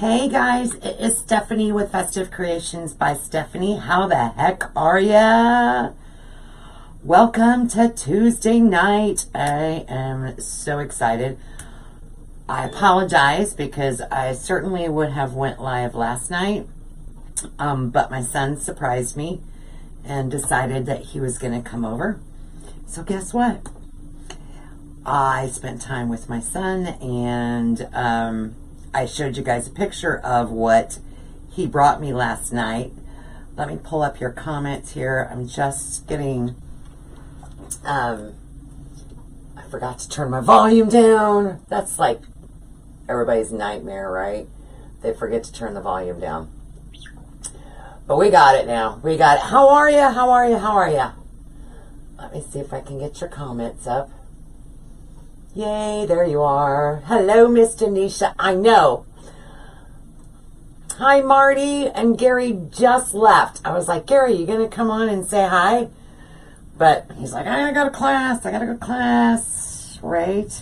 Hey guys, it is Stephanie with Festive Creations by Stephanie. How the heck are ya? Welcome to Tuesday night. I am so excited. I apologize because I certainly would have went live last night, but my son surprised me and decided that he was going to come over. So guess what? I spent time with my son, and I showed you guys a picture of what he brought me last night. Let me pull up your comments here. I'm just getting, I forgot to turn my volume down. That's like everybody's nightmare, right? They forget to turn the volume down. But we got it now. We got it. How are you? How are you? How are you? Let me see if I can get your comments up. Yay, there you are. Hello, Miss Tanisha. I know. Hi, Marty. And Gary just left. I was like, Gary, you going to come on and say hi? But he's like, I gotta go to class. I gotta go to class. Right?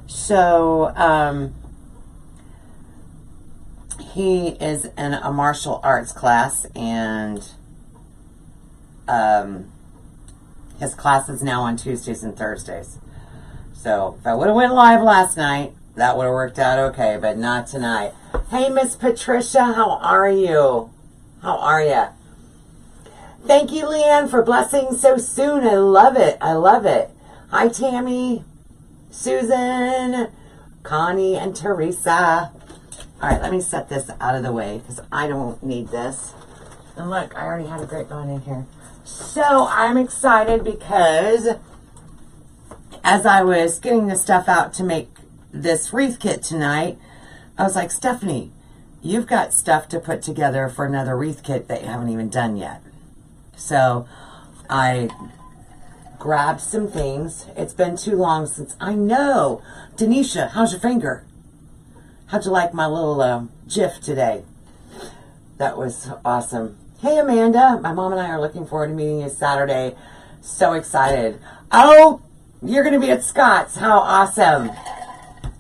So, he is in a martial arts class, and his class is now on Tuesdays and Thursdays. So if I would have went live last night, that would have worked out okay, but not tonight. Hey, Miss Patricia, how are you? How are you? Thank you, Leanne, for blessing so soon. I love it. I love it. Hi, Tammy, Susan, Connie, and Teresa. All right, let me set this out of the way because I don't need this. And look, I already had a grapevine in here. So I'm excited because as I was getting the stuff out to make this wreath kit tonight, I was like, Stephanie, you've got stuff to put together for another wreath kit that you haven't even done yet. So I grabbed some things. It's been too long since, I know. Denisha, how's your finger? How'd you like my little GIF today? That was awesome. Hey, Amanda. My mom and I are looking forward to meeting you Saturday. So excited. Oh, you're going to be at Scott's. How awesome.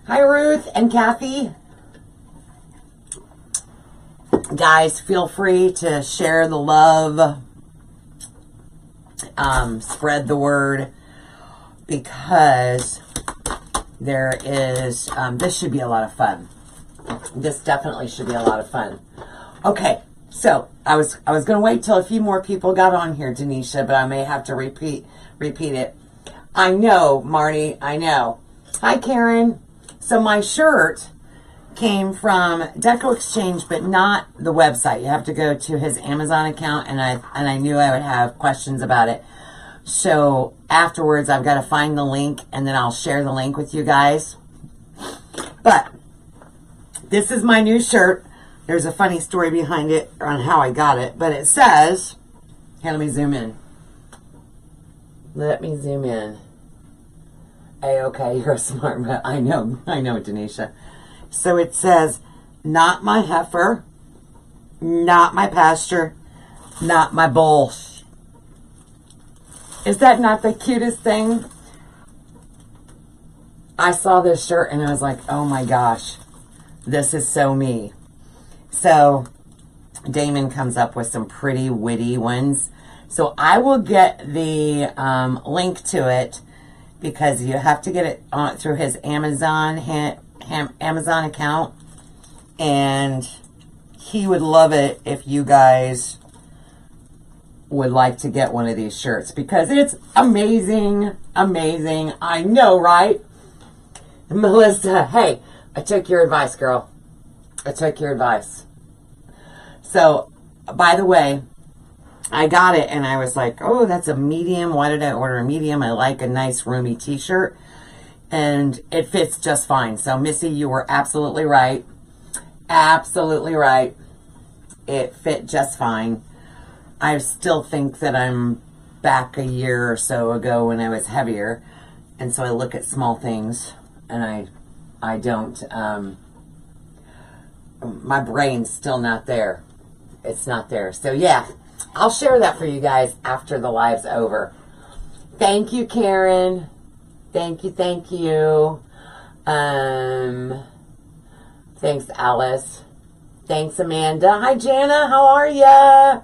Hi, Ruth and Kathy. Guys, feel free to share the love. Spread the word. Because there is, this should be a lot of fun. This definitely should be a lot of fun. Okay, so I was going to wait till a few more people got on here, Denisha, but I may have to repeat it. I know, Marty, I know. Hi, Karen. So my shirt came from Deco Exchange, but not the website. You have to go to his Amazon account, and I knew I would have questions about it. So afterwards, I've got to find the link, and then I'll share the link with you guys. But this is my new shirt. There's a funny story behind it on how I got it, but it says, hey, let me zoom in. Let me zoom in. Hey, okay, you're smart, but I know, Denisha. So it says, not my heifer, not my pasture, not my bull. Is that not the cutest thing? I saw this shirt and I was like, oh my gosh, this is so me. So Damon comes up with some pretty witty ones. So I will get the link to it because you have to get it through his Amazon Amazon account, and he would love it if you guys would like to get one of these shirts because it's amazing, amazing. I know, right? Melissa, hey, I took your advice, girl. I took your advice. So, by the way, I got it and I was like, oh, that's a medium. Why did I order a medium? I like a nice roomy t-shirt and it fits just fine. So Missy, you were absolutely right. Absolutely right. It fit just fine. I still think that I'm back a year or so ago when I was heavier. And so I look at small things and I don't, my brain's still not there. It's not there. So yeah. I'll share that for you guys after the live's over. Thank you, Karen. Thank you, thank you. Thanks, Alice. Thanks, Amanda. Hi, Jana. How are ya?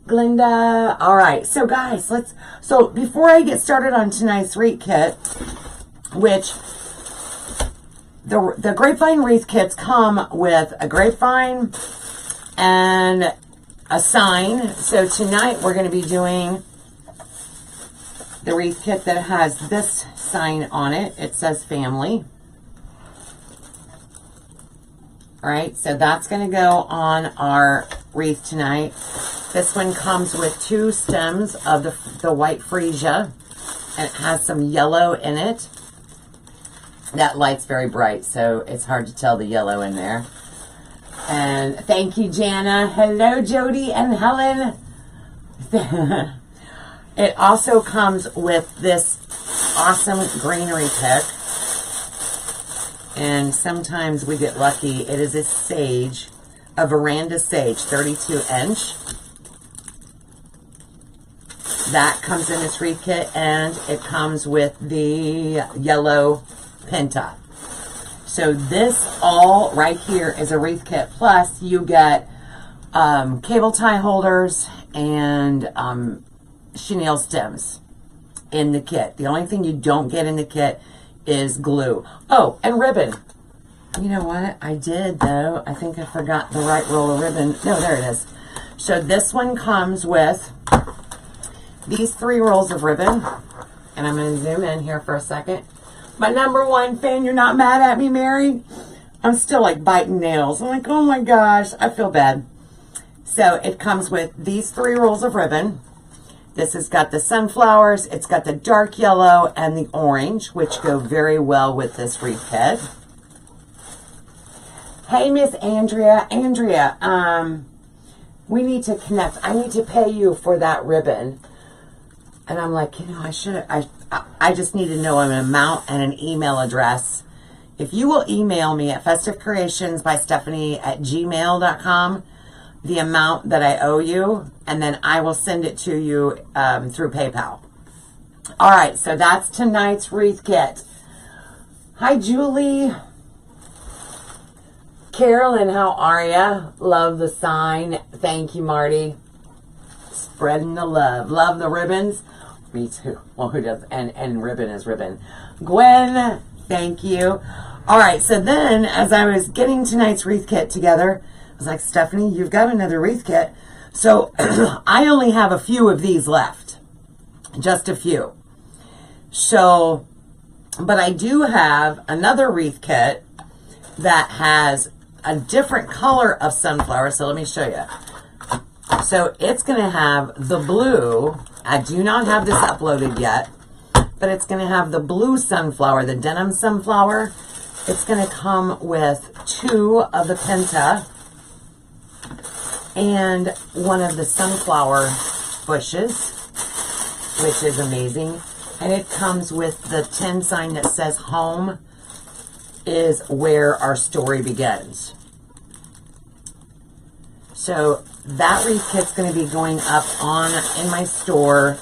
Glinda. All right. So, guys, so before I get started on tonight's wreath kit, which the Grapevine wreath kits come with a grapevine and a sign. So tonight we're going to be doing the wreath kit that has this sign on it. It says family. All right, so that's going to go on our wreath tonight. This one comes with 2 stems of the white freesia, and it has some yellow in it. That light's very bright, so it's hard to tell the yellow in there. And thank you, Jana. Hello, Jody and Helen. It also comes with this awesome greenery pick. And sometimes we get lucky. It is a sage, a veranda sage, 32 inch. That comes in this wreath kit, and it comes with the yellow penta. So this all right here is a wreath kit. Plus you get cable tie holders and chenille stems in the kit. The only thing you don't get in the kit is glue. Oh, and ribbon. You know what? I did, though. I think I forgot the right roll of ribbon. No, there it is. So this one comes with these 3 rolls of ribbon. And I'm going to zoom in here for a second. My #1 fan, you're not mad at me, Mary? I'm still like biting nails. I'm like, oh my gosh, I feel bad. So it comes with these 3 rolls of ribbon. This has got the sunflowers, it's got the dark yellow and the orange, which go very well with this wreath kit. Hey, Miss Andrea. Andrea, we need to connect. I need to pay you for that ribbon. And I'm like, you know, I just need to know an amount and an email address. If you will email me at festivecreationsbystephanie@gmail.com, the amount that I owe you, and then I will send it to you through PayPal. All right, so that's tonight's wreath kit. Hi, Julie. Carolyn, how are ya? Love the sign. Thank you, Marty. Spreading the love. Love the ribbons. Me too. Well, who does? And ribbon is ribbon. Gwen, thank you. All right, so then as I was getting tonight's wreath kit together, I was like, Stephanie, you've got another wreath kit. So I only have a few of these left. Just a few. So, but I do have another wreath kit that has a different color of sunflower. So let me show you. So it's going to have the blue. I do not have this uploaded yet, but it's going to have the blue sunflower, the denim sunflower. It's going to come with 2 of the penta and 1 of the sunflower bushes, which is amazing. And it comes with the tin sign that says home is where our story begins. So that wreath kit's going to be going up in my store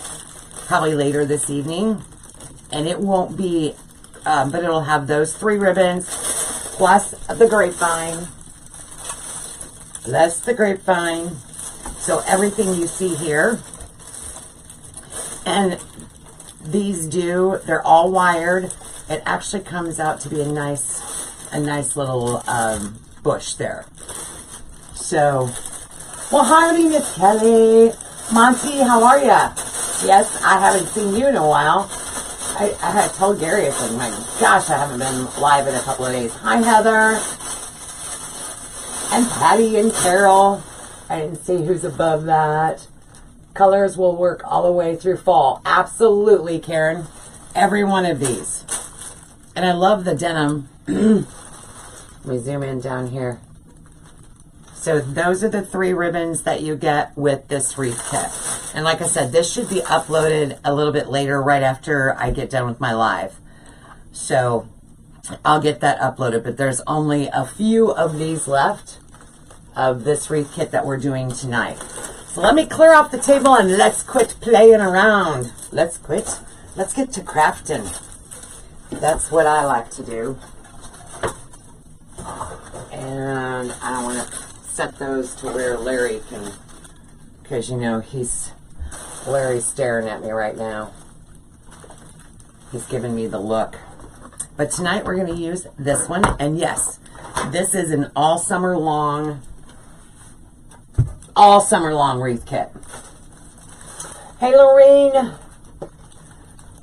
probably later this evening. And it won't be, but it'll have those 3 ribbons plus the grapevine. Plus the grapevine. So everything you see here. And these they're all wired. It actually comes out to be a nice little bush there. So, well, howdy, Miss Kelly. Monty, how are ya? Yes, I haven't seen you in a while. I had told Gary, I said, my gosh, I haven't been live in a couple of days. Hi, Heather. And Patty and Carol. I didn't see who's above that. Colors will work all the way through fall. Absolutely, Karen. Every one of these. And I love the denim. Let me zoom in down here. So those are the 3 ribbons that you get with this wreath kit. And like I said, this should be uploaded a little bit later, right after I get done with my live. So I'll get that uploaded, but there's only a few of these left of this wreath kit that we're doing tonight. So let me clear off the table and let's quit playing around. Let's quit. Let's get to crafting. That's what I like to do. And I don't want to set those to where Larry can, because you know, Larry's staring at me right now. He's giving me the look. But tonight we're going to use this one. And yes, this is an all summer long wreath kit. Hey, Lorene.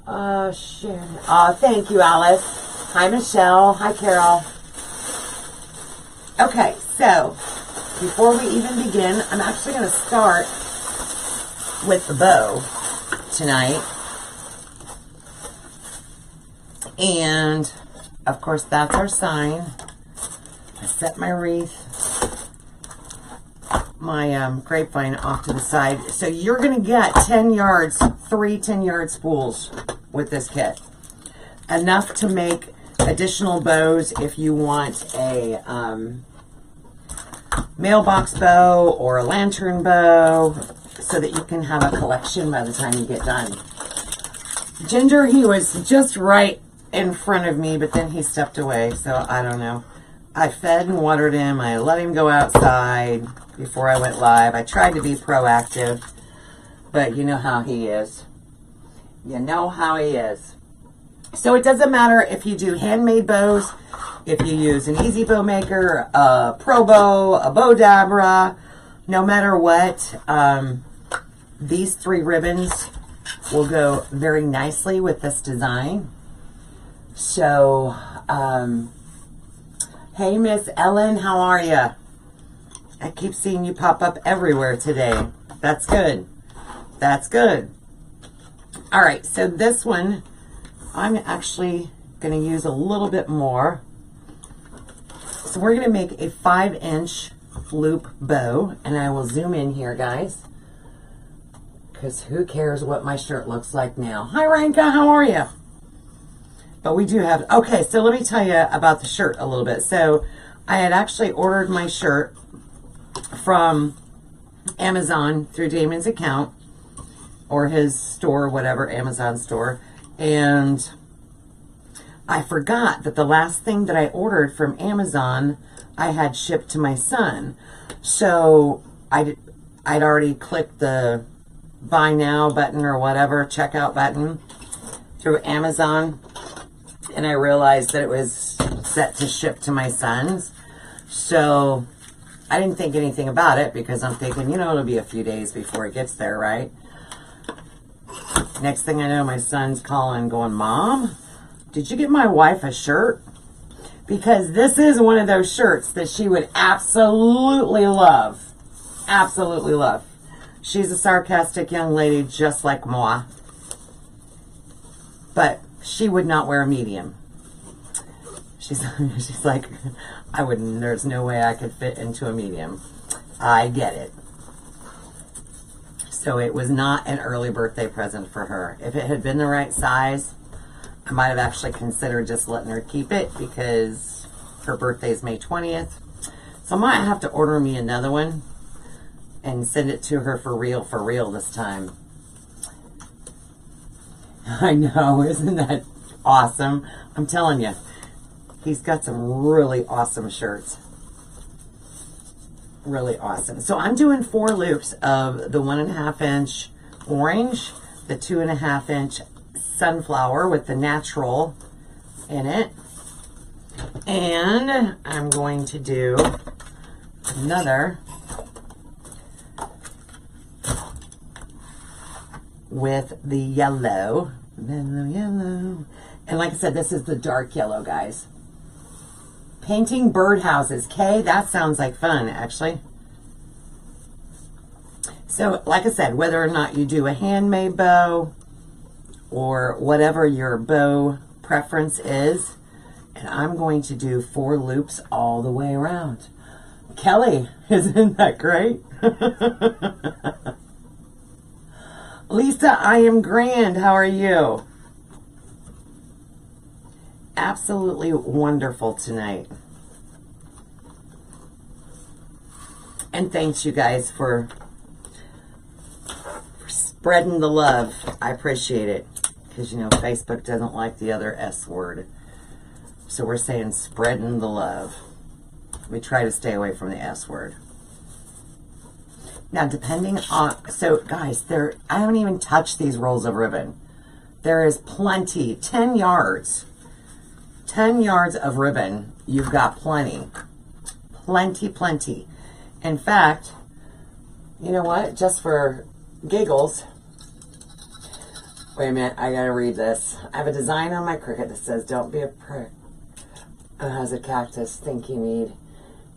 Oh, shit. Oh, thank you, Alice. Hi, Michelle. Hi, Carol. Okay, so before we even begin, I'm actually going to start with the bow tonight. And, of course, that's our sign. I set my wreath, my grapevine off to the side. So you're going to get 10 yards, 3 10-yard spools with this kit. Enough to make additional bows if you want a mailbox bow or a lantern bow, so that you can have a collection by the time you get done. Ginger, he was just right in front of me, but then he stepped away, so I don't know. I fed and watered him. I let him go outside before I went live. I tried to be proactive, but you know how he is. You know how he is. So it doesn't matter if you do handmade bows, if you use an easy bow maker, a pro bow, a bow dabra, no matter what, these 3 ribbons will go very nicely with this design. So, hey, Miss Ellen, how are you? I keep seeing you pop up everywhere today. That's good. That's good. All right, so this one, I'm actually going to use a little bit more. So we're going to make a 5-inch loop bow, and I will zoom in here, guys, because who cares what my shirt looks like now. Hi, Ranka, how are you? But we do have, okay, so let me tell you about the shirt a little bit. So I had actually ordered my shirt from Amazon through Damon's account, or his store, whatever, Amazon store. And I forgot that the last thing that I ordered from Amazon, I had shipped to my son. So I'd already clicked the buy now button or whatever, checkout button through Amazon. And I realized that it was set to ship to my son's. So I didn't think anything about it, because I'm thinking, you know, it'll be a few days before it gets there, right? Next thing I know, my son's calling going, Mom, did you get my wife a shirt? Because this is one of those shirts that she would absolutely love. Absolutely love. She's a sarcastic young lady just like moi. But she would not wear a medium. She's like, I wouldn't, there's no way I could fit into a medium. I get it. So it was not an early birthday present for her. If it had been the right size, I might have actually considered just letting her keep it, because her birthday is May 20th. So I might have to order me another one and send it to her for real this time. I know, isn't that awesome? I'm telling you, he's got some really awesome shirts. Really awesome. So I'm doing 4 loops of the 1.5 inch orange, the 2.5 inch sunflower with the natural in it. And I'm going to do another with the yellow. Yellow. And like I said, this is the dark yellow, guys. Painting birdhouses. Kay, that sounds like fun, actually. So, like I said, whether or not you do a handmade bow or whatever your bow preference is, and I'm going to do 4 loops all the way around. Kelly, isn't that great? Lisa, I am grand. How are you? Absolutely wonderful tonight. And thanks, you guys, for spreading the love. I appreciate it. Because, you know, Facebook doesn't like the other S word. So we're saying spreading the love. We try to stay away from the S word. Now, depending on, so guys, I haven't even touched these rolls of ribbon. There is plenty, 10 yards. 10 yards of ribbon, you've got plenty. Plenty, plenty. In fact, you know what? Just for giggles, wait a minute, I gotta read this. I have a design on my Cricut that says, don't be a prick. It has a cactus, think you need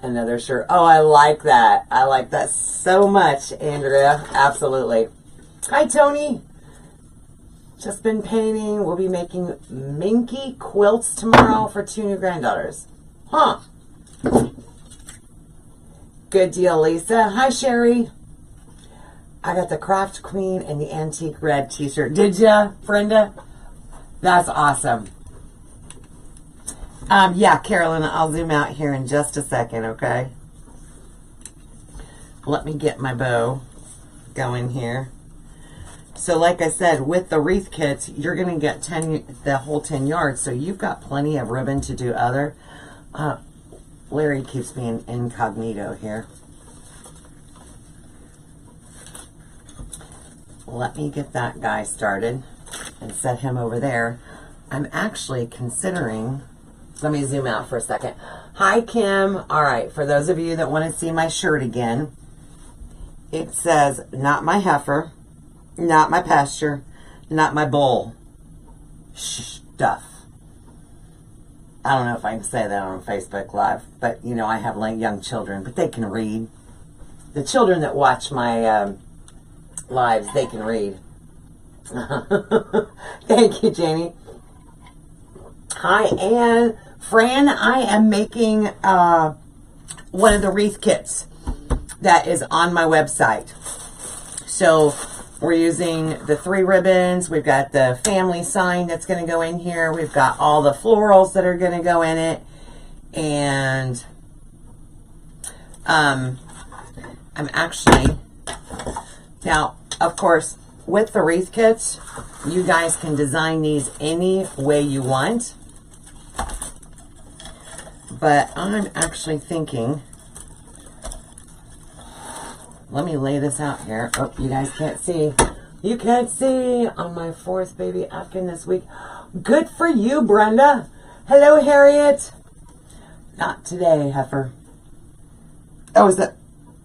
another shirt. Oh, I like that. I like that so much, Andrea. Absolutely. Hi, Tony. Just been painting. We'll be making minky quilts tomorrow for 2 new granddaughters. Huh. Good deal, Lisa. Hi, Sherry. I got the Craft Queen and the Antique Red t-shirt. Did ya, Brenda? That's awesome. Yeah, Carolyn, I'll zoom out here in just a second, okay? Let me get my bow going here. So like I said, with the wreath kits, you're going to get the whole 10 yards, so you've got plenty of ribbon to do other. Larry keeps me in incognito here. Let me get that guy started and set him over there. I'm actually considering, let me zoom out for a second. Hi, Kim. All right, for those of you that want to see my shirt again, it says, not my heifer, not my pasture, not my bull. Stuff. I don't know if I can say that on Facebook Live, but you know, I have like young children, but they can read. The children that watch my lives, they can read. Thank you, Jamie. Hi, Anne. Fran, I am making one of the wreath kits that is on my website. So we're using the 3 ribbons. We've got the family sign that's going to go in here. We've got all the florals that are going to go in it. And I'm actually, now, of course, with the wreath kits, you guys can design these any way you want. But I'm actually thinking, let me lay this out here. Oh, you guys can't see. You can't see on my 4th baby Afghan this week. Good for you, Brenda. Hello, Harriet. Not today, heifer. Oh, is that,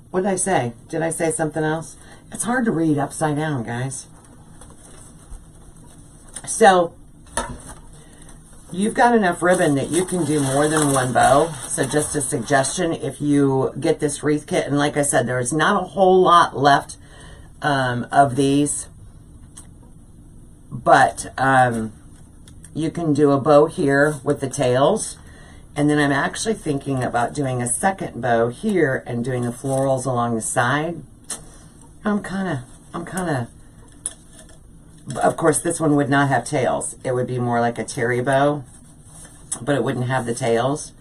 what did I say? Did I say something else? It's hard to read upside down, guys. So, you've got enough ribbon that you can do more than one bow. So just a suggestion, if you get this wreath kit, and like I said, there's not a whole lot left of these, but you can do a bow here with the tails, and then I'm actually thinking about doing a second bow here and doing the florals along the side. I'm kind of, of course, this one would not have tails. It would be more like a cherry bow, but it wouldn't have the tails.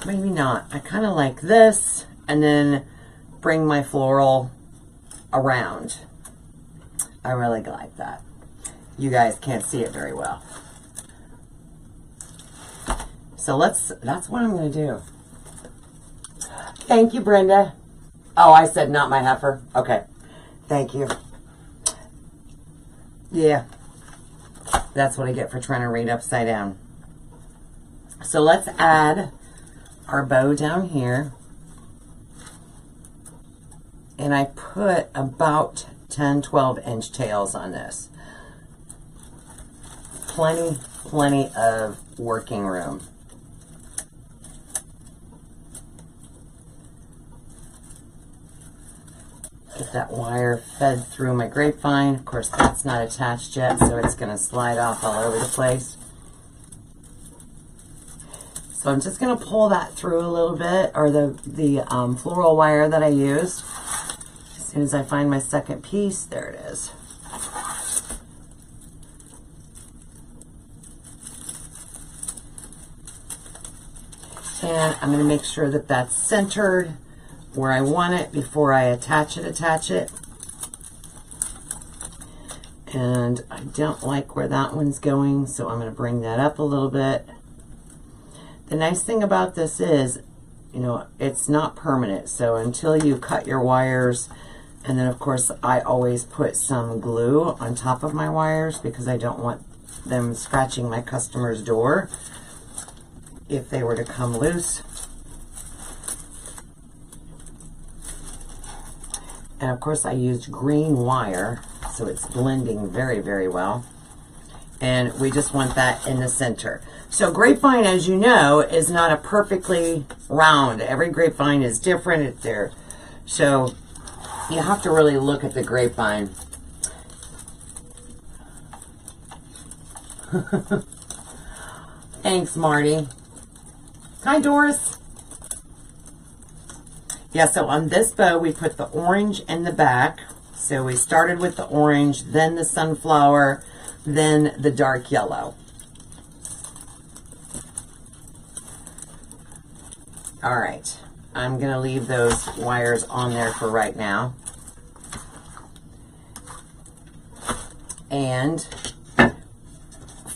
Maybe not. I kind of like this, and then bring my floral around. I really like that. You guys can't see it very well. So that's what I'm going to do. Thank you, Brenda. Oh, I said not my heifer. Okay. Thank you. Yeah. That's what I get for trying to read upside down. So let's add our bow down here. And I put about 10, 12 inch tails on this. Plenty of working room. Get that wire fed through my grapevine. Of course, that's not attached yet, so it's going to slide off all over the place. So I'm just going to pull that through a little bit, or the floral wire that I used. As soon as I find my second piece, there it is. And I'm going to make sure that that's centered where I want it before I attach it. And I don't like where that one's going, so I'm going to bring that up a little bit. The nice thing about this is you know, it's not permanent. So until you cut your wires, and then of course I always put some glue on top of my wires because I don't want them scratching my customer's door if they were to come loose. And of course I used green wire, so it's blending very, very well. And we just want that in the center. So grapevine, as you know, is not a perfectly round. Every grapevine is different. So you have to really look at the grapevine. Thanks, Marty. Hi, Doris. Yeah, so on this bow, we put the orange in the back. So we started with the orange, then the sunflower, then the dark yellow. All right, I'm gonna leave those wires on there for right now. And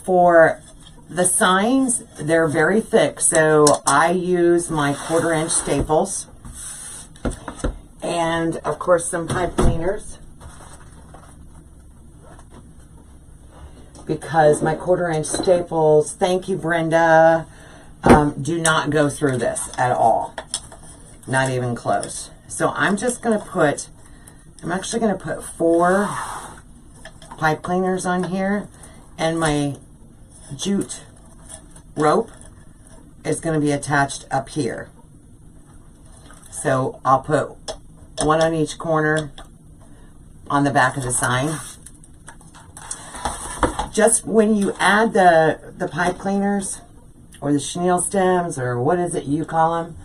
for the signs, they're very thick, so I use my 1/4" staples. And of course some pipe cleaners, because my 1/4" staples, thank you Brenda, do not go through this at all, not even close. So I'm just going to put, I'm actually going to put 4 pipe cleaners on here, and my jute rope is going to be attached up here. So I'll put 1 on each corner on the back of the sign. Just when you add the pipe cleaners or the chenille stems, or what is it you call them,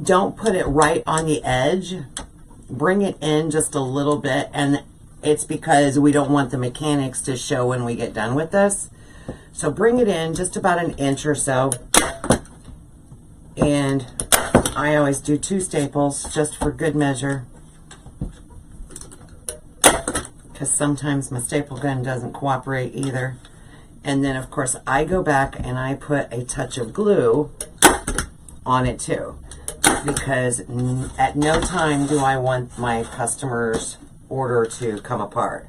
don't put it right on the edge. Bring it in just a little bit, and it's because we don't want the mechanics to show when we get done with this. So bring it in just about 1 inch or so. And I always do 2 staples just for good measure, because sometimes my staple gun doesn't cooperate either. And then of course I go back and I put a touch of glue on it too, because at no time do I want my customer's order to come apart.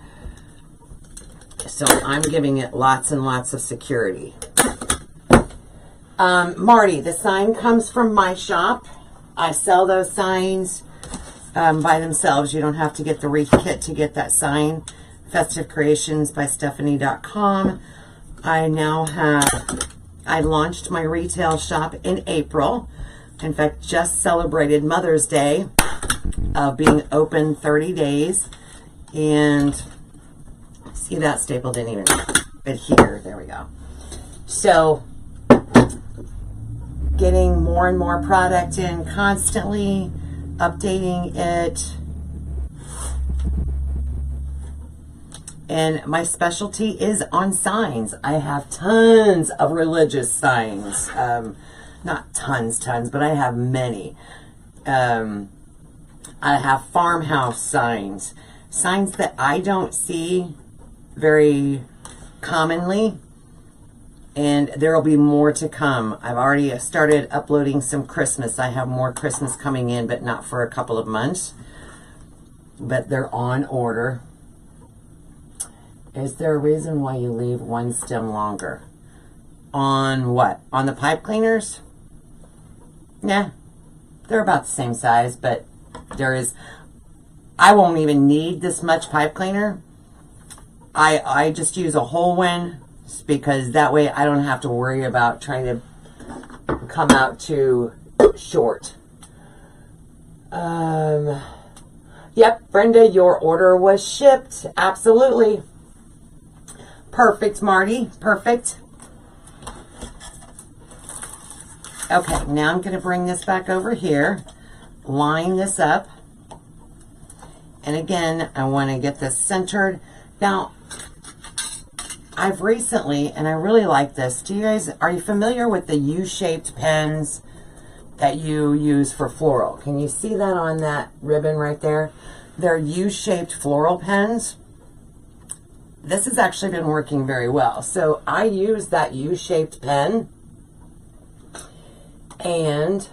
So I'm giving it lots and lots of security. Marty, the sign comes from my shop. I sell those signs by themselves. You don't have to get the Wreath kit to get that sign. Festive Creations by Stephanie.com. I launched my retail shop in April. In fact, just celebrated Mother's Day of being open 30 days. And see, that staple didn't even adhere. There we go. So getting more and more product in constantly, updating it. And my specialty is on signs. I have tons of religious signs. Not tons, but I have many. I have farmhouse signs. Signs that I don't see very commonly. And there will be more to come. I've already started uploading some Christmas. I have more Christmas coming in, but not for a couple of months. But they're on order. Is there a reason why you leave one stem longer? On what? On the pipe cleaners? Yeah, they're about the same size, but there is, I won't even need this much pipe cleaner. I just use a whole one, because that way I don't have to worry about trying to come out too short. Yep, Brenda, your order was shipped. Absolutely. Perfect, Marty. Perfect. Okay, now I'm going to bring this back over here, line this up. And again, I want to get this centered. Now, I've recently, and I really like this. Are you familiar with the U-shaped pens that you use for floral? Can you see that on that ribbon right there? They're U-shaped floral pens. This has actually been working very well. So I use that U-shaped pen, And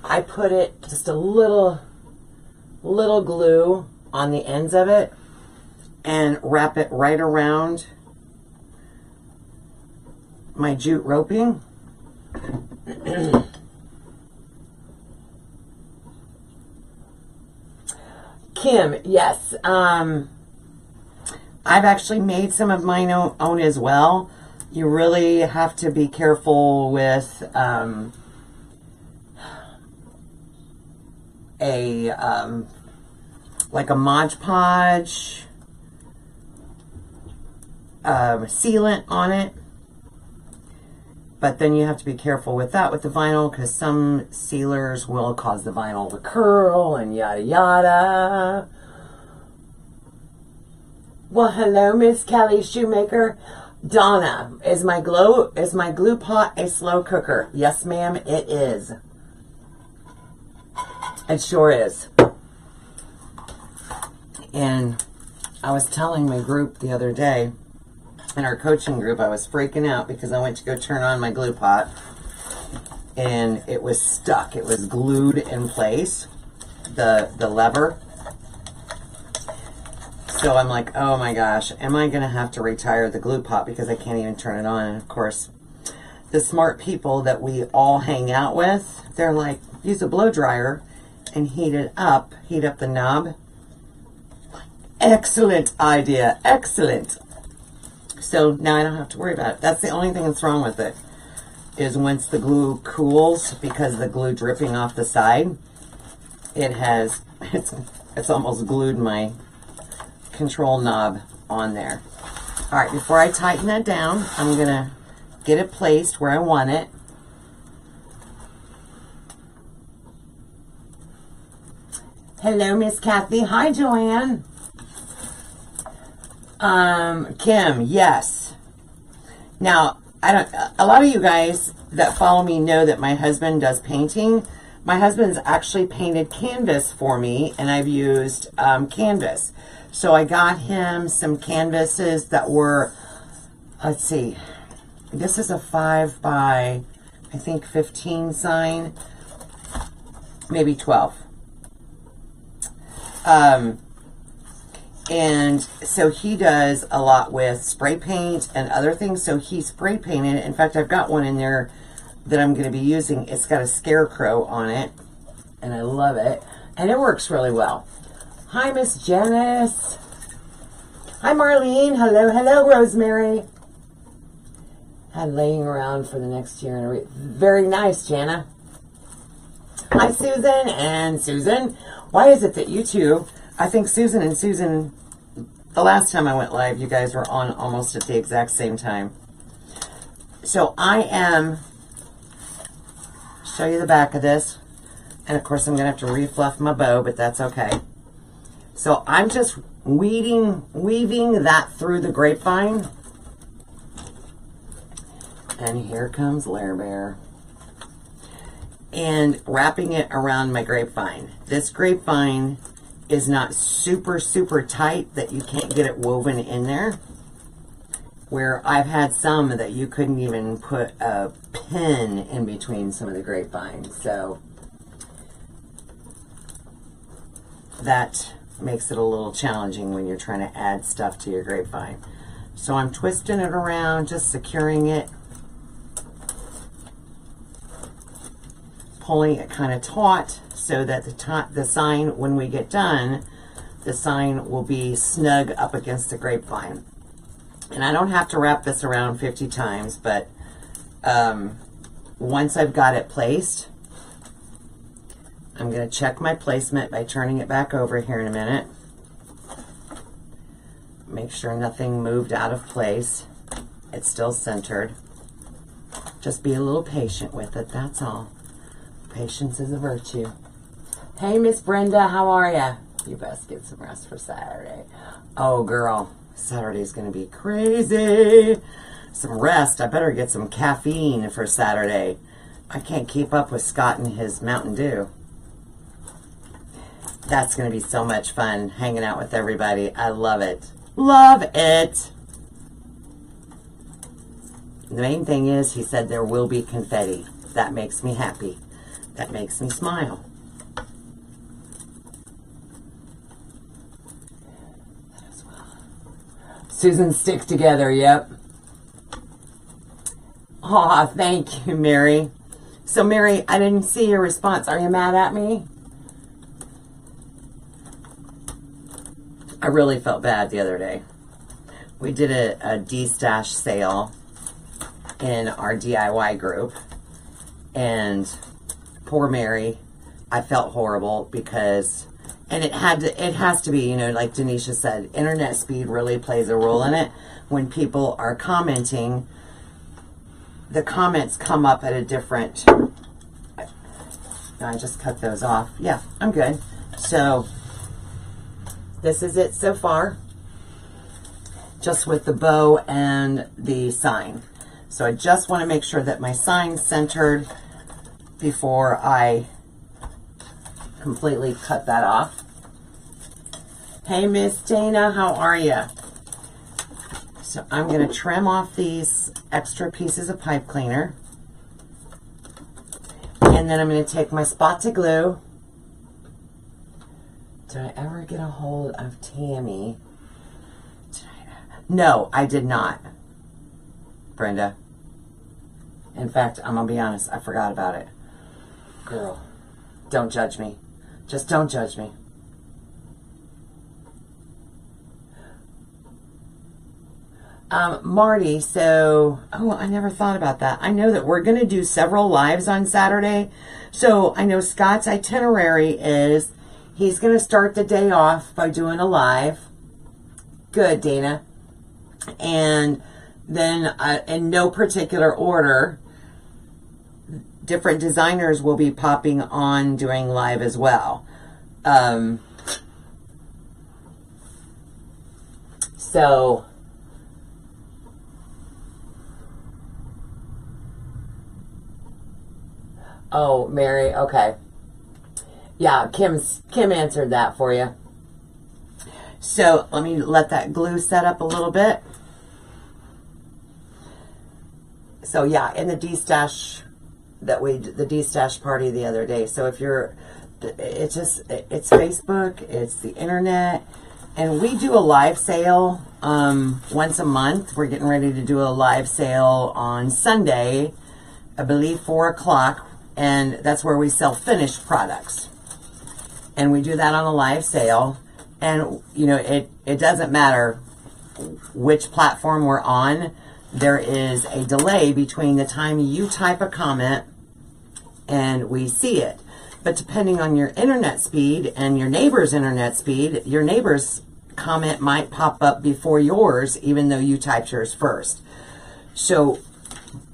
I put it just a little glue on the ends of it and wrap it right around my jute roping. Kim, yes. I've actually made some of mine own as well. You really have to be careful with like a Mod Podge sealant on it. But then you have to be careful with that with the vinyl, because some sealers will cause the vinyl to curl and yada yada. Well, hello, Miss Kelly Shoemaker. Donna, is my glue pot a slow cooker? Yes, ma'am, it is. It sure is. And I was telling my group the other day, in our coaching group, I was freaking out because I went to go turn on my glue pot and it was stuck. It was glued in place, the lever. So I'm like, oh my gosh, am I going to have to retire the glue pot because I can't even turn it on? And of course, the smart people that we all hang out with, they're like, use a blow dryer and heat up the knob. Excellent idea, excellent. So now I don't have to worry about it. That's the only thing that's wrong with it, is once the glue cools, because the glue dripping off the side, it's almost glued my control knob on there. All right, before I tighten that down, I'm gonna get it placed where I want it. Hello, Miss Kathy. Hi, Joanne. Kim, yes. Now, a lot of you guys that follow me know that my husband does painting. My husband's actually painted canvas for me, and I've used canvas. So I got him some canvases that were, let's see, this is a 5 by, I think, 15 sign, maybe 12. And so he does a lot with spray paint and other things. So he spray painted. In fact, I've got one in there that I'm going to be using. It's got a scarecrow on it, and I love it. And it works really well. Hi, Miss Janice. Hi, Marlene. Hello, hello, Rosemary. I'm laying around for the next year. Very nice, Jana. Hi, Susan and Susan. Why is it that you two, I think Susan and Susan, the last time I went live, you guys were on almost at the exact same time. So I am, show you the back of this. And of course I'm going to have to refluff my bow, but that's okay. So I'm just weaving that through the grapevine. And here comes Lair Bear. And wrapping it around my grapevine. This grapevine is not super, super tight that you can't get it woven in there. Where I've had some that you couldn't even put a pin in between some of the grapevines. So that makes it a little challenging when you're trying to add stuff to your grapevine. So I'm twisting it around, just securing it. Pulling it kind of taut so that the sign, when we get done, the sign will be snug up against the grapevine. And I don't have to wrap this around 50 times, but once I've got it placed, I'm going to check my placement by turning it back over here in a minute. Make sure nothing moved out of place. It's still centered. Just be a little patient with it, that's all. Patience is a virtue. Hey, Miss Brenda, how are ya? You best get some rest for Saturday. Oh, girl, Saturday's going to be crazy. Some rest. I better get some caffeine for Saturday. I can't keep up with Scott and his Mountain Dew. That's going to be so much fun, hanging out with everybody. I love it. Love it. The main thing is, he said there will be confetti. that makes me happy. That makes me smile. Susan, stick together, yep. Aw, thank you, Mary. So, Mary, I didn't see your response. Are you mad at me? I really felt bad the other day. We did a D-stash sale in our DIY group, and poor Mary, I felt horrible because, and it has to be, you know, like Denisha said, internet speed really plays a role in it. When people are commenting, the comments come up at a different, I just cut those off. Yeah, I'm good. So this is it so far, just with the bow and the sign. So I just want to make sure that my sign's centered before I completely cut that off. Hey, Miss Dana, how are you? So I'm going to trim off these extra pieces of pipe cleaner. And then I'm going to take my spots of glue. Did I ever get a hold of Tammy? No, I did not, Brenda. In fact, I'm going to be honest, I forgot about it. Girl, don't judge me. Just don't judge me. Marty, so, oh, I never thought about that. I know that we're going to do several lives on Saturday. So I know Scott's itinerary is he's going to start the day off by doing a live. Good, Dana. And then in no particular order, different designers will be popping on doing live as well. So oh, Mary, okay. Yeah, Kim answered that for you. So let me let that glue set up a little bit. So yeah, in the D-stash the D-stash party the other day. So if you're, it's Facebook, it's the internet, and we do a live sale once a month. We're getting ready to do a live sale on Sunday, I believe 4 o'clock, and that's where we sell finished products. And we do that on a live sale. And, you know, it doesn't matter which platform we're on. There is a delay between the time you type a comment and we see it. But depending on your internet speed and your neighbor's internet speed, your neighbor's comment might pop up before yours, even though you typed yours first. So,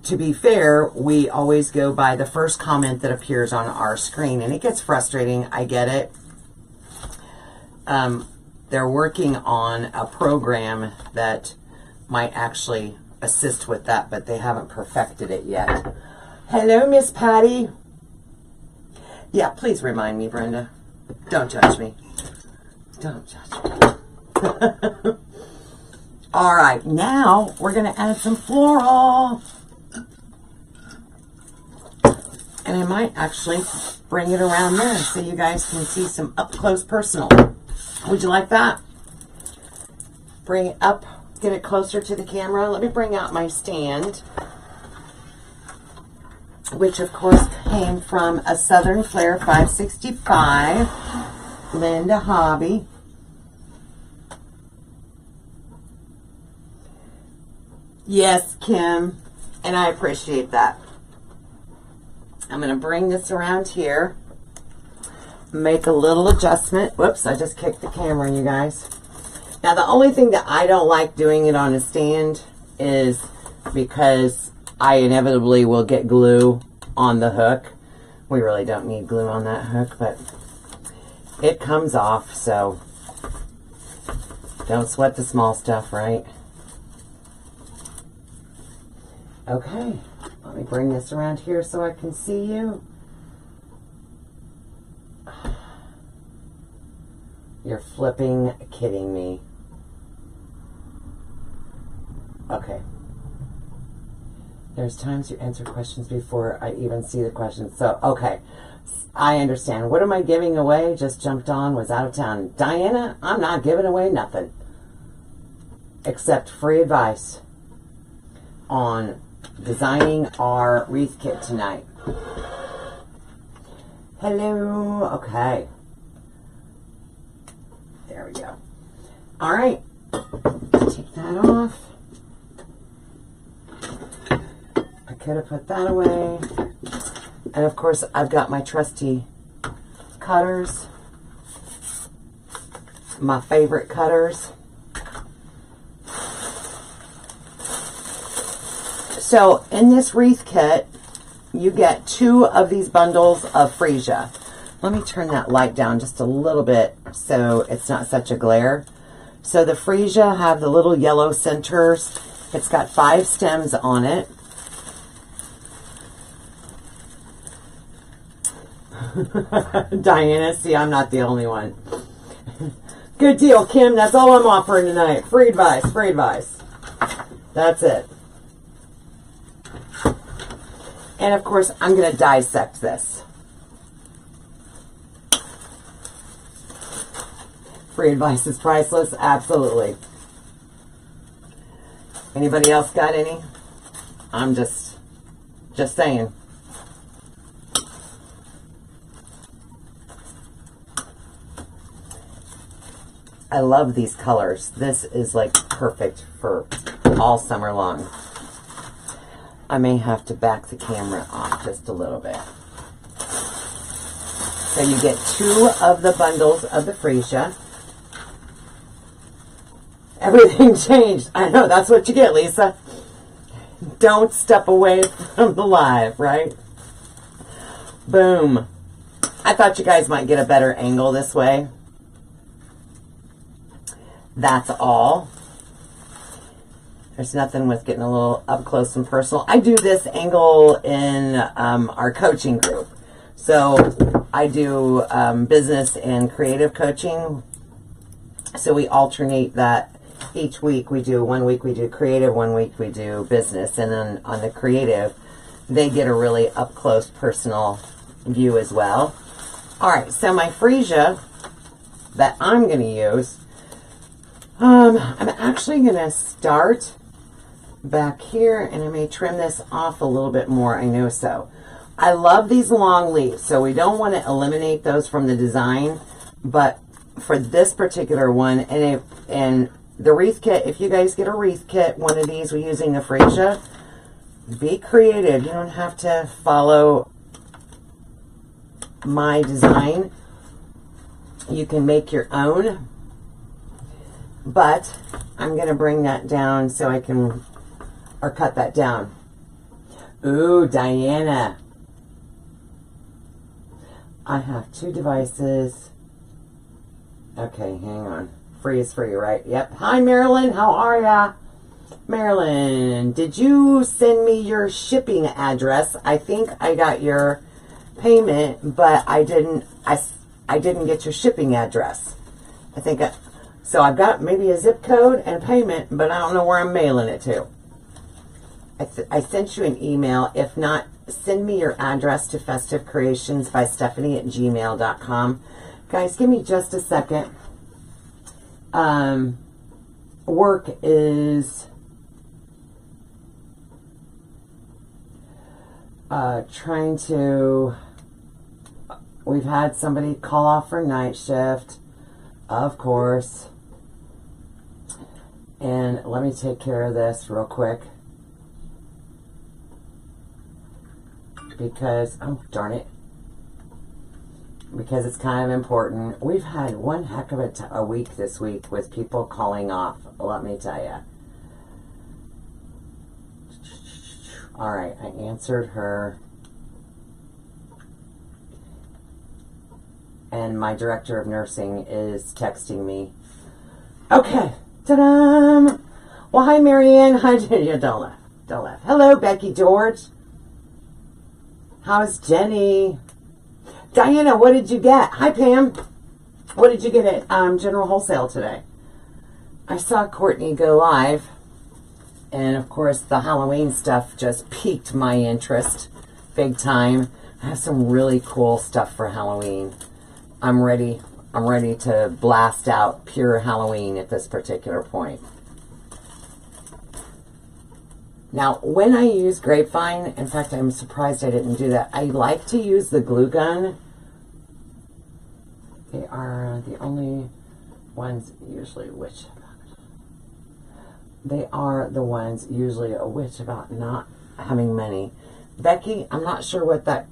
to be fair, we always go by the first comment that appears on our screen. And it gets frustrating. I get it. They're working on a program that might actually assist with that, but they haven't perfected it yet. Hello, Miss Patty. Yeah, please remind me, Brenda. Don't judge me. Don't judge me. All right, now we're going to add some floral. And I might actually bring it around there so you guys can see some up-close personal. Would you like that? Bring it up, get it closer to the camera. Let me bring out my stand, which of course came from a Southern Flair 565, Linda Hobby. Yes, Kim, and I appreciate that. I'm going to bring this around here, make a little adjustment. Whoops, I just kicked the camera, you guys. Now, the only thing that I don't like doing it on a stand is because I inevitably will get glue on the hook. We really don't need glue on that hook, but it comes off, so don't sweat the small stuff, right? Okay, let me bring this around here so I can see you. You're flipping kidding me. There's times you answer questions before I even see the questions. So, okay. I understand. What am I giving away? Just jumped on, was out of town. Diana, I'm not giving away nothing. Except free advice on designing our wreath kit tonight. Hello. Okay. There we go. All right. Take that off. I could have put that away. And of course, I've got my trusty cutters. My favorite cutters. So in this wreath kit, you get 2 of these bundles of freesia. Let me turn that light down just a little bit so it's not such a glare. So the freesia have the little yellow centers. It's got 5 stems on it. Diana, see, I'm not the only one. Good deal, Kim. That's all I'm offering tonight. Free advice, free advice. That's it. And of course, I'm going to dissect this. Free advice is priceless. Absolutely. Anybody else got any? I'm just saying. I love these colors. This is like perfect for all summer long. I may have to back the camera off just a little bit. So you get 2 of the bundles of the freesia. Everything changed. I know, that's what you get, Lisa. Don't step away from the live, right? Boom. I thought you guys might get a better angle this way. That's all. There's nothing with getting a little up close and personal. I do this angle in our coaching group. So I do business and creative coaching. So we alternate that each week. We do 1 week we do creative, 1 week we do business. And then on the creative, they get a really up close personal view as well. All right, so my freesia that I'm going to use, I'm actually going to start back here, and I may trim this off a little bit more. I know so. I love these long leaves, so we don't want to eliminate those from the design, but for this particular one, and the wreath kit, if you guys get a wreath kit, one of these, we're using the freesia, be creative. You don't have to follow my design. You can make your own, but I'm going to bring that down so I can, or cut that down. Ooh, Diana. I have 2 devices. Okay, hang on. Free is free, right? Yep. Hi, Marilyn. How are ya? Marilyn, did you send me your shipping address? I think I got your payment, but I didn't get your shipping address. I think so I've got maybe a zip code and a payment, but I don't know where I'm mailing it to. I sent you an email. If not, send me your address to festivecreationsbystephanie@gmail.com. Guys, give me just a second. Work is trying to, we've had somebody call off for night shift, of course. And let me take care of this real quick. Because, oh, darn it. Because it's kind of important. We've had one heck of a week this week with people calling off, let me tell you. All right, I answered her. And my director of nursing is texting me. Okay, ta-da! Well, hi, Marianne. Hi, yeah, don't laugh. Don't laugh. Hello, Becky George. How's Jenny? Diana, what did you get? Hi, Pam. What did you get at General Wholesale today? I saw Courtney go live. And of course, the Halloween stuff just piqued my interest big time. I have some really cool stuff for Halloween. I'm ready to blast out pure Halloween at this particular point. Now, when I use Grapevine, in fact, I'm surprised I didn't do that. I like to use the glue gun. They are the only ones usually which they are the ones usually a witch about not having many. Becky, I'm not sure what that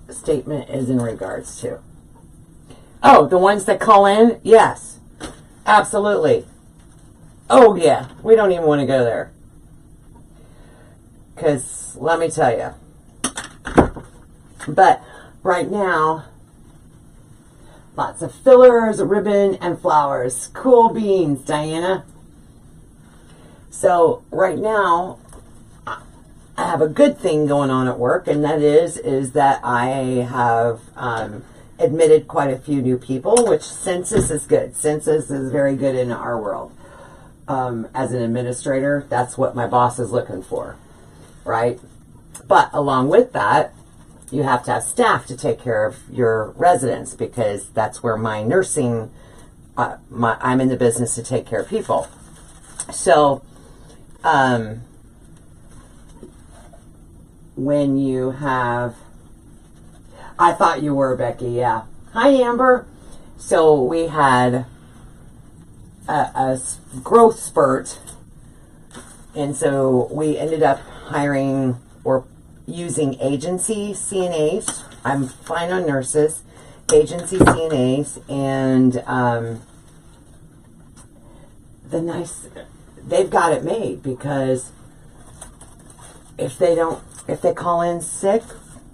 statement is in regards to. Oh, the ones that call in? Yes, absolutely. Oh, yeah, we don't even want to go there. Because, let me tell you. But, right now, lots of fillers, ribbon, and flowers. Cool beans, Diana. So, right now, I have a good thing going on at work, and that is that I have admitted quite a few new people, which census is good. Census is very good in our world. As an administrator, that's what my boss is looking for, right? But along with that, you have to have staff to take care of your residents, because that's where my nursing, I'm in the business to take care of people. So, when you have, I thought you were, Becky, yeah. Hi, Amber. So we had a growth spurt, and so we ended up hiring or using agency CNAs. I'm fine on nurses, agency CNAs, and they've got it made, because if they call in sick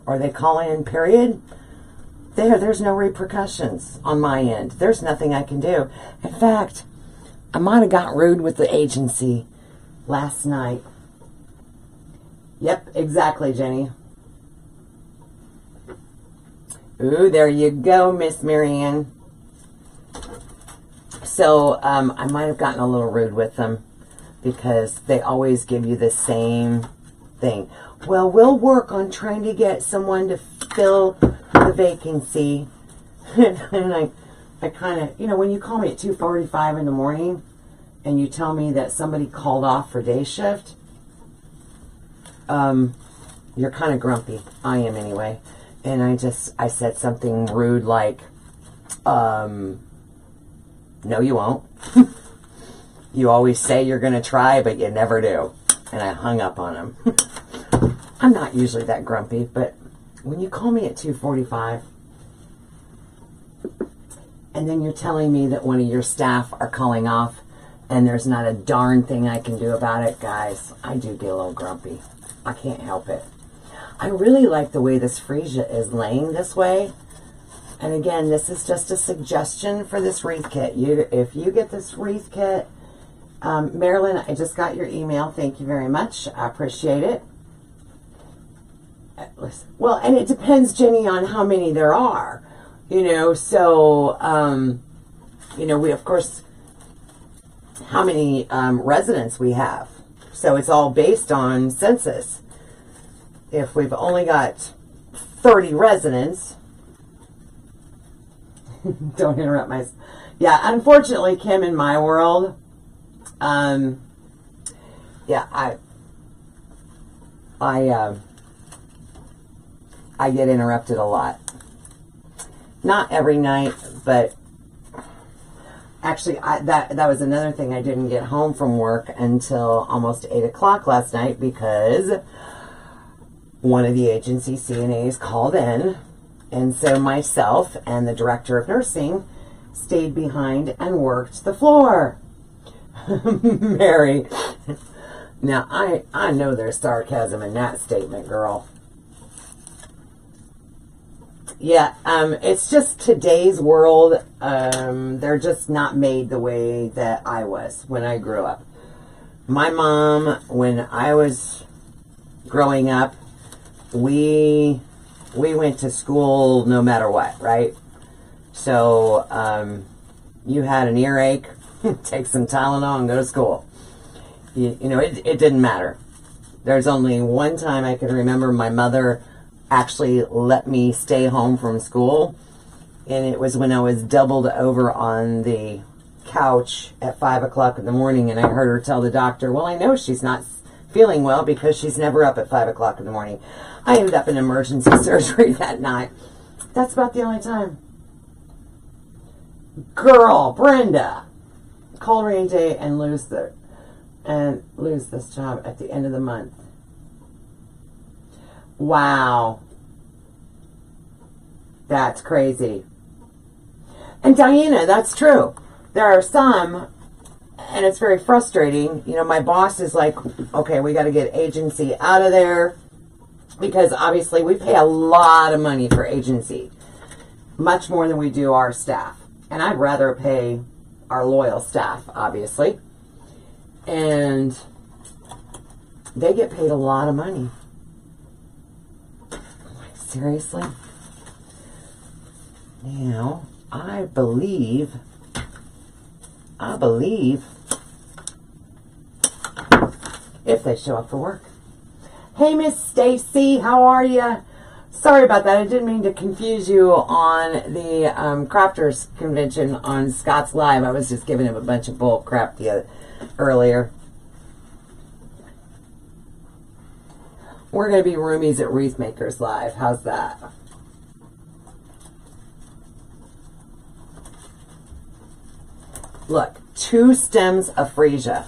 or they call in period, there's no repercussions on my end. There's nothing I can do. In fact, I might have got rude with the agency last night. Yep, exactly, Jenny. Ooh, there you go, Miss Marianne. So, I might have gotten a little rude with them, because they always give you the same thing. Well, we'll work on trying to get someone to fill the vacancy. And I kind of, when you call me at 2:45 in the morning and you tell me that somebody called off for day shift, you're kind of grumpy. I am anyway. And I said something rude like, no, you won't. You always say you're going to try, but you never do. And I hung up on him. I'm not usually that grumpy, but when you call me at 2:45 and then you're telling me that one of your staff are calling off and there's not a darn thing I can do about it, guys, I do get a little grumpy. I can't help it. I really like the way this freesia is laying this way. And again, this is just a suggestion for this wreath kit. If you get this wreath kit, Marilyn, I just got your email. Thank you very much. I appreciate it. Listen, well, and it depends, Jenny, on how many there are. So, we, of course, how many residents we have. So it's all based on census. If we've only got 30 residents, don't interrupt my... Yeah, unfortunately, Kim, in my world, yeah, I get interrupted a lot. Not every night, but actually, that was another thing. I didn't get home from work until almost 8 o'clock last night, because one of the agency CNAs called in, and so myself and the director of nursing stayed behind and worked the floor. Mary. Now, I know there's sarcasm in that statement, girl. Yeah, it's just today's world. They're just not made the way that I was when I grew up. My mom, when I was growing up, we went to school no matter what, right? So, you had an earache, take some Tylenol and go to school. you know, it didn't matter. There's only one time I can remember my mother actually let me stay home from school, and it was when I was doubled over on the couch at 5 o'clock in the morning, and I heard her tell the doctor, well, I know she's not feeling well because she's never up at 5 o'clock in the morning. I ended up in emergency surgery that night. That's about the only time. Girl, Brenda, cold rain day and lose this job at the end of the month. Wow. That's crazy. And Diana, that's true. There are some, and it's very frustrating. You know, my boss is like, okay, we got to get agency out of there, because obviously we pay a lot of money for agency, much more than we do our staff. And I'd rather pay our loyal staff, obviously. And they get paid a lot of money. Like, seriously? Now, I believe if they show up for work. Hey, Miss Stacy, how are you? Sorry about that. I didn't mean to confuse you on the Crafters Convention on Scott's Live. I was just giving him a bunch of bull crap earlier. We're going to be roomies at Wreath Makers Live. How's that? Look, 2 stems of freesia.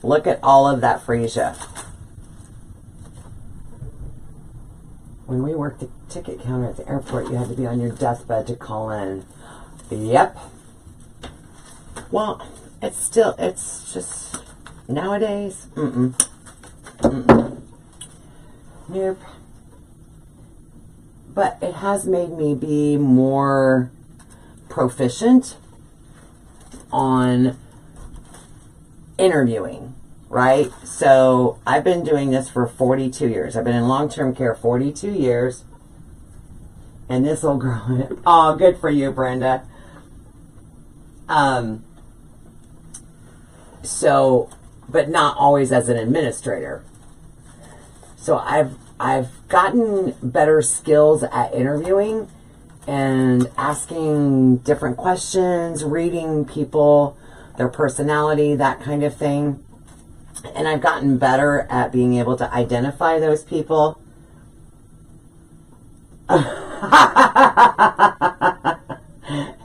Look at all of that freesia. When we worked the ticket counter at the airport, you had to be on your deathbed to call in. Yep. Well, it's just, nowadays, Nope. But it has made me be more proficient on interviewing, right? So I've been doing this for 42 years. I've been in long-term care 42 years. And this little girl, oh, good for you, Brenda. So, but not always as an administrator. So I've gotten better skills at interviewing and asking different questions, reading people, their personality, that kind of thing. And I've gotten better at being able to identify those people.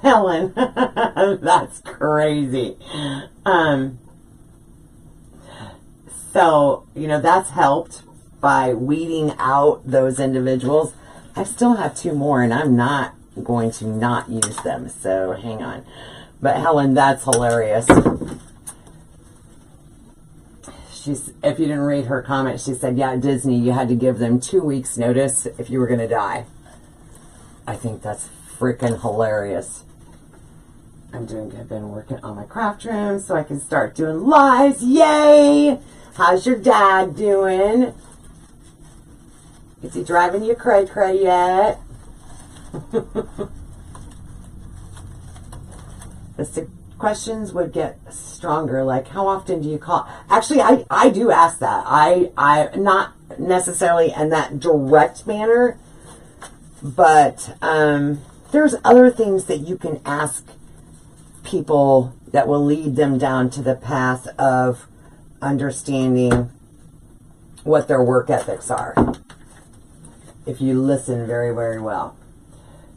Helen, that's crazy. So, you know, that's helped by weeding out those individuals. I still have 2 more, and I'm not going to not use them, so hang on. But Helen, that's hilarious. If you didn't read her comment, she said, yeah, Disney, you had to give them 2 weeks notice if you were going to die. I think that's freaking hilarious. I'm doing good. I've been working on my craft room so I can start doing lives. Yay! How's your dad doing? Is he driving you cray-cray yet? The questions would get stronger, like, how often do you call? Actually, I do ask that. I not necessarily in that direct manner, but there's other things that you can ask people that will lead them down to the path of understanding what their work ethics are, if you listen very, very well.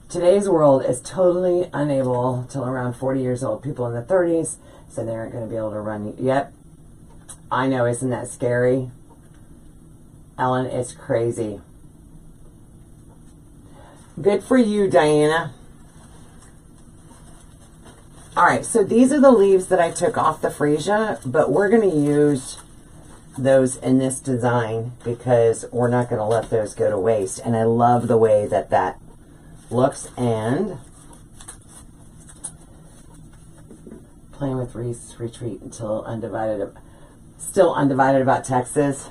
Today's world is totally unable till around 40 years old. People in their 30s said they aren't going to be able to run. Yep. I know, isn't that scary? Ellen, it's crazy. Good for you, Diana. All right, so these are the leaves that I took off the freesia, but we're going to use those in this design because we're not going to let those go to waste. And I love the way that that looks. And playing with Wreath's retreat until undivided, still undivided about Texas.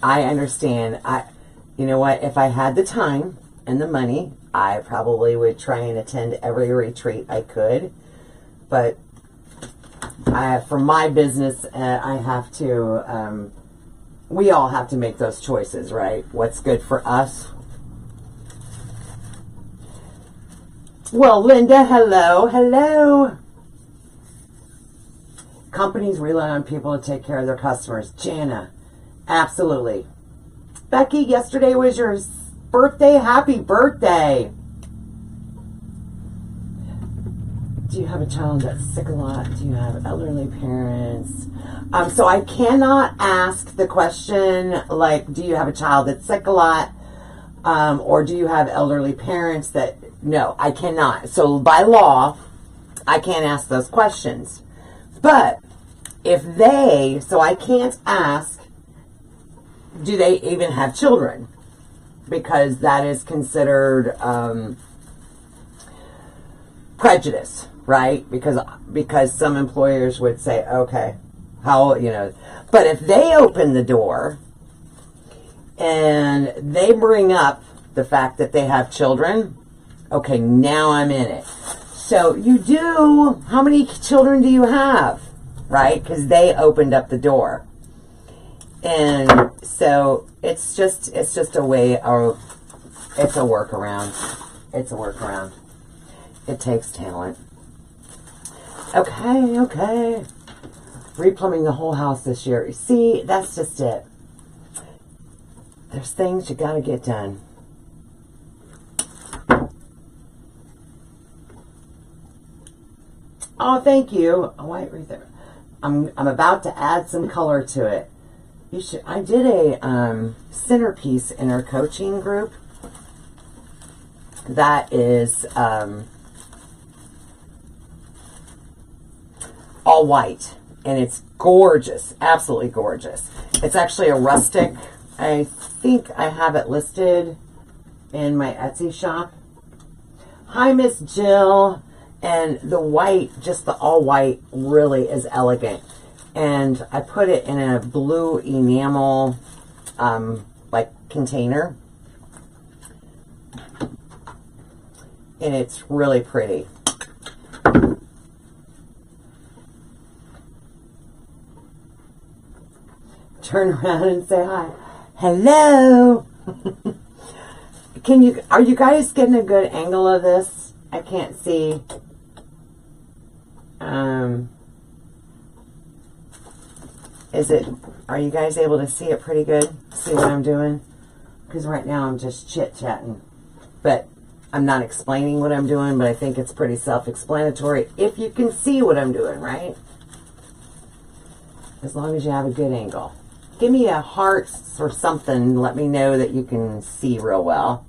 I understand. You know what? If I had the time and the money, I probably would try and attend every retreat I could. But For my business, I have to, we all have to make those choices, right? What's good for us? Well, Linda, hello, hello. Companies rely on people to take care of their customers. Jana, absolutely. Becky, yesterday was your birthday. Happy birthday. Do you have a child that's sick a lot? Do you have elderly parents? So I cannot ask the question like, do you have a child that's sick a lot? Or do you have elderly parents that, no, I cannot. So by law, I can't ask those questions. But if they, so I can't ask, do they even have children? Because that is considered prejudice, right? Because some employers would say, okay, how, you know, but if they open the door and they bring up the fact that they have children, okay, now I'm in it. So you do, how many children do you have? Right? Because they opened up the door. And so it's just a way, or it's a workaround. It's a workaround. It takes talent. Okay, okay. Replumbing the whole house this year. See, that's just it. There's things you gotta get done. Oh, thank you. A white wreath there. I'm about to add some color to it. You should. I did a centerpiece in our coaching group. That is all white, and it's gorgeous, absolutely gorgeous. It's actually a rustic. I think I have it listed in my Etsy shop. Hi, Miss Jill. And the white, just the all white, really is elegant. And I put it in a blue enamel, like container. And it's really pretty. Turn around and say hi. Hello. Are you guys getting a good angle of this? I can't see. Are you guys able to see it pretty good? See what I'm doing? Because right now I'm just chit-chatting. But I'm not explaining what I'm doing, but I think it's pretty self-explanatory if you can see what I'm doing, right? As long as you have a good angle. Give me a heart or something. Let me know that you can see real well.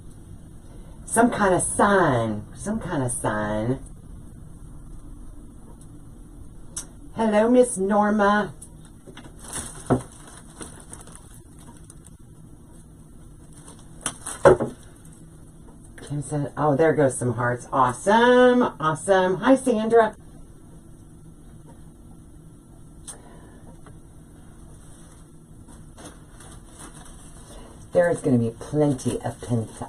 Some kind of sign. Some kind of sign. Hello, Miss Norma. Kim said, oh, there goes some hearts. Awesome. Awesome. Hi, Sandra. There is going to be plenty of penta.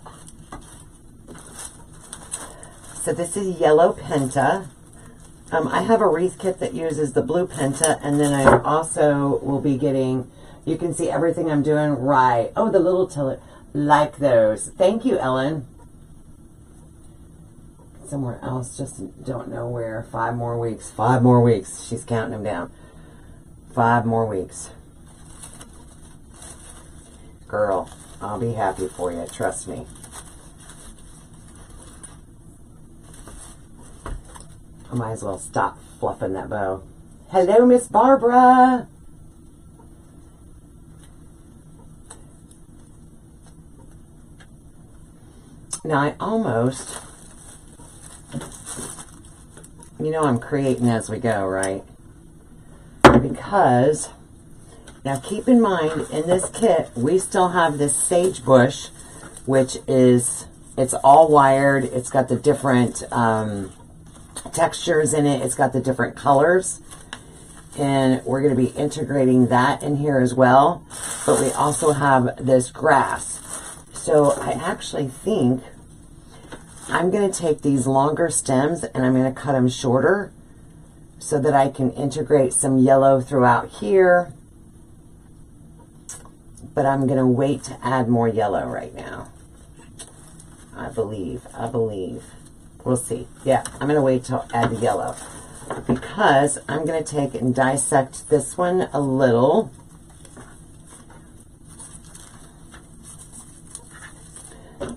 So this is yellow penta. I have a wreath kit that uses the blue penta, and then I also will be getting, you can see everything I'm doing right. Oh, the little tiller, like those. Thank you, Ellen. Somewhere else, just don't know where. 5 more weeks. 5 more weeks. She's counting them down. 5 more weeks. Girl, I'll be happy for you. Trust me. I might as well stop fluffing that bow. Hello, Miss Barbara. Now, I almost, you know, I'm creating as we go, right? Because, now keep in mind, in this kit, we still have this sage bush, which is, it's all wired. It's got the different textures in it. It's got the different colors. And we're going to be integrating that in here as well. But we also have this grass. So I actually think I'm going to take these longer stems and I'm going to cut them shorter so that I can integrate some yellow throughout here. But I'm going to wait to add more yellow right now. I believe. We'll see. Yeah, I'm going to wait to add the yellow because I'm going to take and dissect this one a little.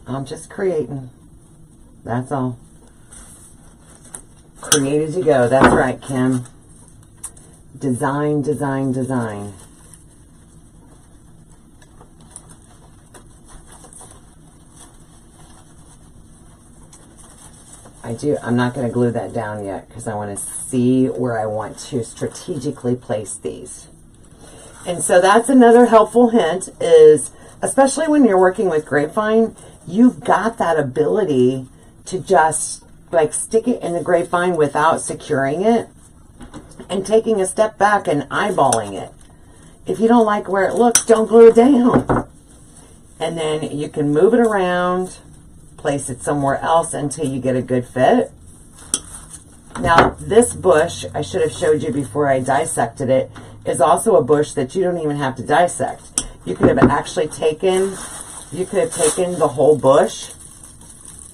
I'm just creating. That's all. Create as you go. That's right, Kim. Design, design, design. I'm not going to glue that down yet because I want to see where I want to strategically place these. And so that's another helpful hint is, especially when you're working with Grapevine, you've got that ability to just like stick it in the Grapevine without securing it and taking a step back and eyeballing it. If you don't like where it looks, don't glue it down. And then you can move it around, place it somewhere else until you get a good fit. Now, this bush, I should have showed you before I dissected it, is also a bush that you don't even have to dissect. You could have actually taken, the whole bush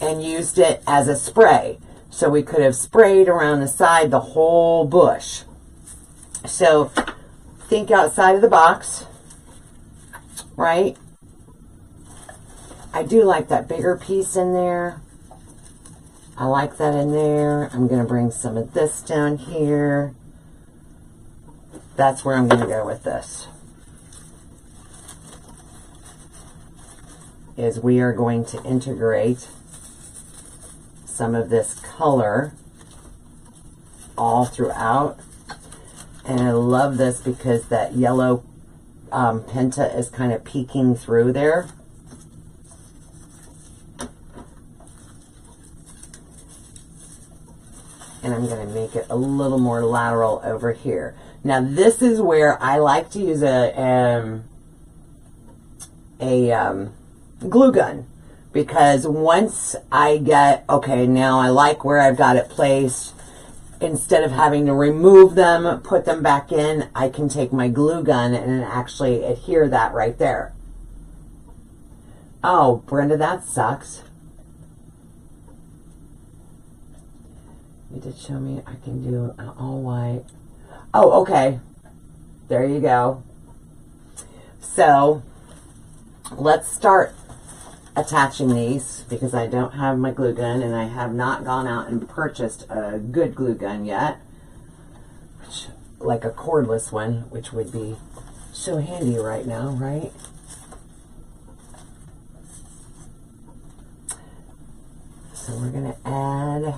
and used it as a spray. So we could have sprayed around the side the whole bush. So think outside of the box, right? I do like that bigger piece in there. I like that in there. I'm going to bring some of this down here. That's where I'm going to go with this. Is we are going to integrate some of this color all throughout. And I love this because that yellow Penta is kind of peeking through there. And I'm going to make it a little more lateral over here. Now this is where I like to use a glue gun, because once I get, okay, now I like where I've got it placed, instead of having to remove them, put them back in, I can take my glue gun and actually adhere that right there. Oh, Brenda, that sucks. You did show me I can do an all white. Oh, okay. There you go. So let's start attaching these because I don't have my glue gun and I have not gone out and purchased a good glue gun yet, which, like a cordless one, which would be so handy right now, right? So we're going to add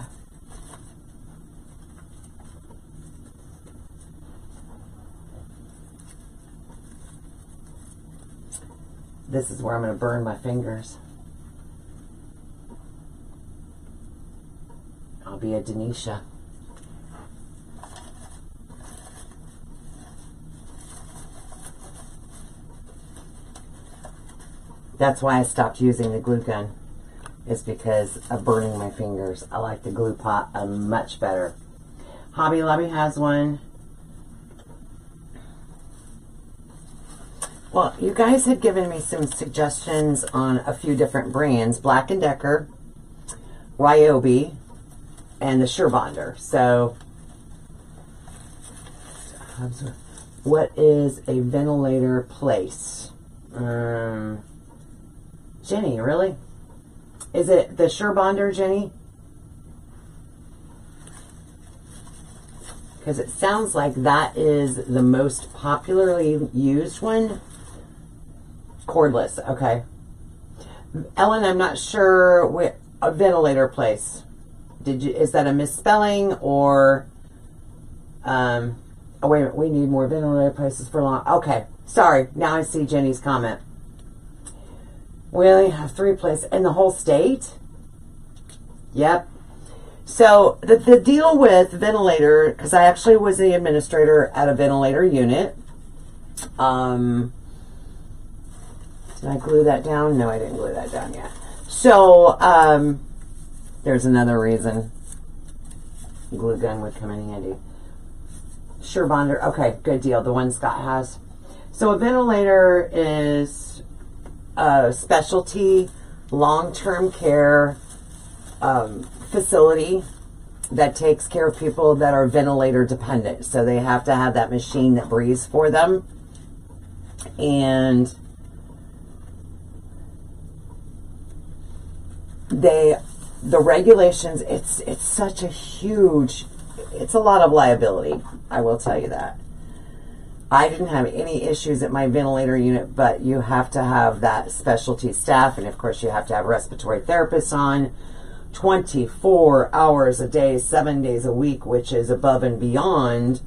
this is where I'm going to burn my fingers. I'll be a Denisha. That's why I stopped using the glue gun, is because of burning my fingers. I like the glue pot much better. Hobby Lobby has one. Well, you guys had given me some suggestions on a few different brands, Black & Decker, Ryobi, and the Surebonder. So, what is a ventilator place? Jenny, really? Is it the Surebonder, Jenny? Because it sounds like that is the most popularly used one. Cordless, okay. Ellen, I'm not sure what a ventilator place. Is that a misspelling or oh wait a minute, we need more ventilator places for long. Okay, sorry, now I see Jenny's comment. We only have 3 places in the whole state. Yep. So the deal with ventilator, because I actually was the administrator at a ventilator unit. Did I glue that down? No, I didn't glue that down yet. So there's another reason glue gun would come in handy. Sure bonder. Okay, good deal. The one Scott has. So a ventilator is a specialty long-term care facility that takes care of people that are ventilator dependent. So they have to have that machine that breathes for them. And the regulations, it's such a huge, it's a lot of liability. I will tell you that. I didn't have any issues at my ventilator unit, but you have to have that specialty staff, and of course you have to have respiratory therapists on 24 hours a day, 7 days a week, which is above and beyond,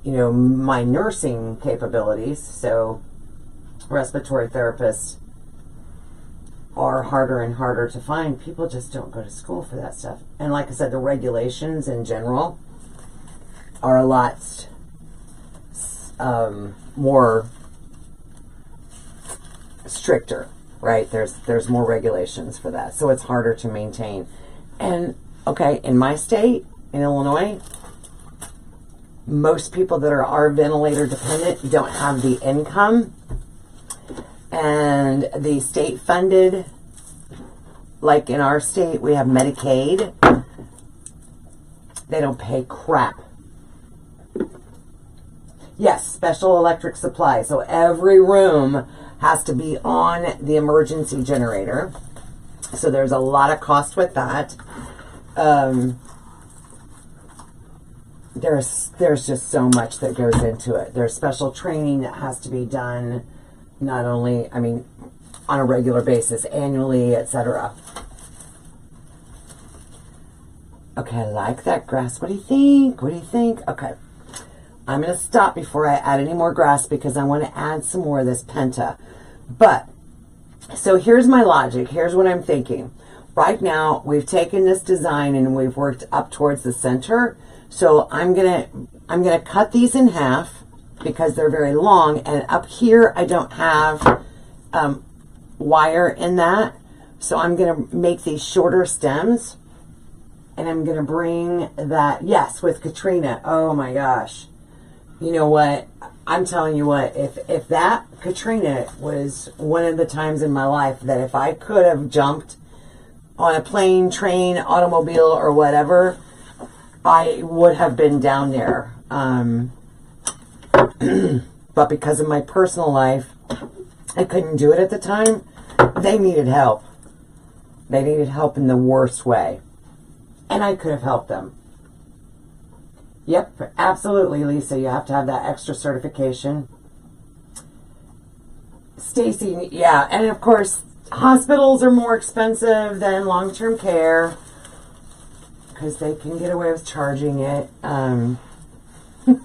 you know, my nursing capabilities. So respiratory therapists are harder and harder to find. People just don't go to school for that stuff. And like I said, the regulations in general are a lot more stricter, right? There's more regulations for that, so it's harder to maintain. And okay, in my state, in Illinois, most people that are ventilator dependent don't have the income, and the state funded, like in our state, we have Medicaid. They don't pay crap. Yes, special electric supply. So every room has to be on the emergency generator. So there's a lot of cost with that. There's just so much that goes into it. There's special training that has to be done, not only, I mean, on a regular basis, annually, etc. Okay, I like that grass. What do you think? What do you think? Okay. I'm going to stop before I add any more grass because I want to add some more of this penta. But, so here's my logic. Here's what I'm thinking. Right now, we've taken this design and we've worked up towards the center. So I'm gonna cut these in half because they're very long. And up here, I don't have wire in that. So I'm going to make these shorter stems. And I'm going to bring that, yes, with Katrina. Oh my gosh. You know what? I'm telling you what, if that Katrina was one of the times in my life that if I could have jumped on a plane, train, automobile, or whatever, I would have been down there. But because of my personal life, I couldn't do it at the time. They needed help. They needed help in the worst way. And I could have helped them. Yep, absolutely, Lisa. You have to have that extra certification. Stacy, yeah. And of course, hospitals are more expensive than long-term care because they can get away with charging it.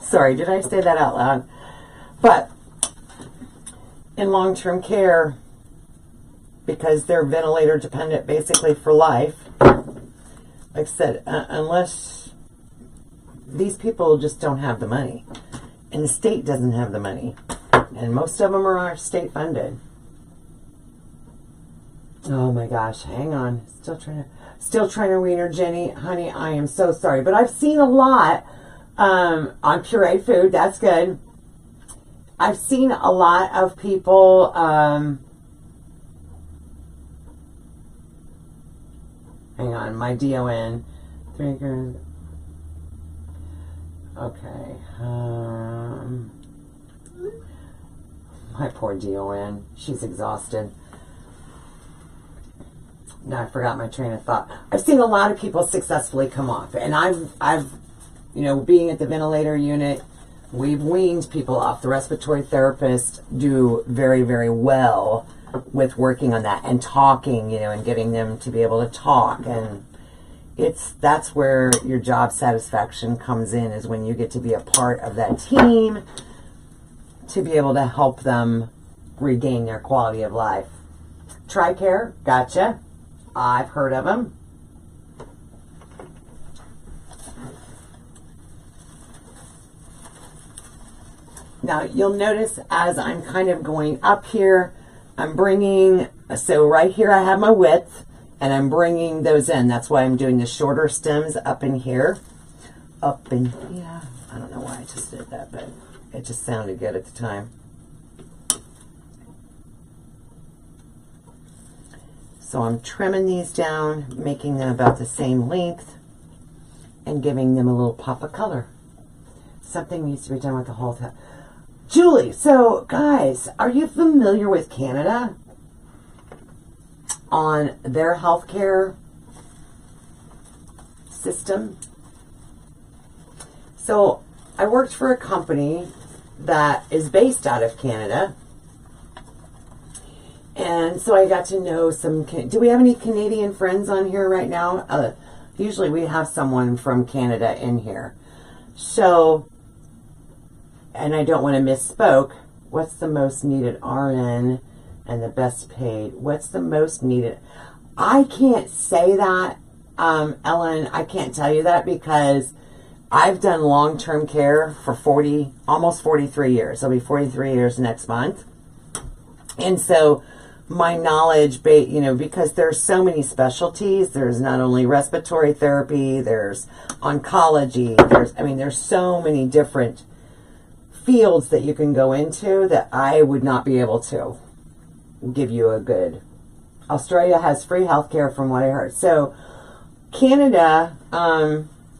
Sorry, did I say that out loud? But in long-term care, because they're ventilator dependent basically for life, like I said, unless these people just don't have the money, and the state doesn't have the money, and most of them are state funded. Oh my gosh, hang on, still trying to wean her, Jenny, honey. I am so sorry, but I've seen a lot on pureed food. That's good. I've seen a lot of people hang on, my DON. Okay. My poor DON. She's exhausted. Now I forgot my train of thought. I've seen a lot of people successfully come off. And I've you know, being at the ventilator unit, we've weaned people off. The respiratory therapists do very, very well with working on that and talking, you know, and getting them to be able to talk. And that's where your job satisfaction comes in, is when you get to be a part of that team to be able to help them regain their quality of life. TRICARE, gotcha. I've heard of them. Now you'll notice as I'm kind of going up here, I'm bringing, so right here I have my width, and I'm bringing those in. That's why I'm doing the shorter stems up in here. Up in here. I don't know why I just did that, but it just sounded good at the time. So I'm trimming these down, making them about the same length, and giving them a little pop of color. Something needs to be done with the whole thing. Julie, so guys, are you familiar with Canada on their healthcare system? So I worked for a company that is based out of Canada. And so I got to know some, do we have any Canadian friends on here right now? Usually we have someone from Canada in here. So, and I don't want to misspoke. What's the most needed RN and the best paid? What's the most needed? I can't say that, Ellen. I can't tell you that because I've done long-term care for almost 43 years. It'll be 43 years next month. And so my knowledge, because there's so many specialties. There's not only respiratory therapy, there's oncology, there's so many different fields that you can go into that I would not be able to give you a good. Australia has free healthcare from what I heard. So Canada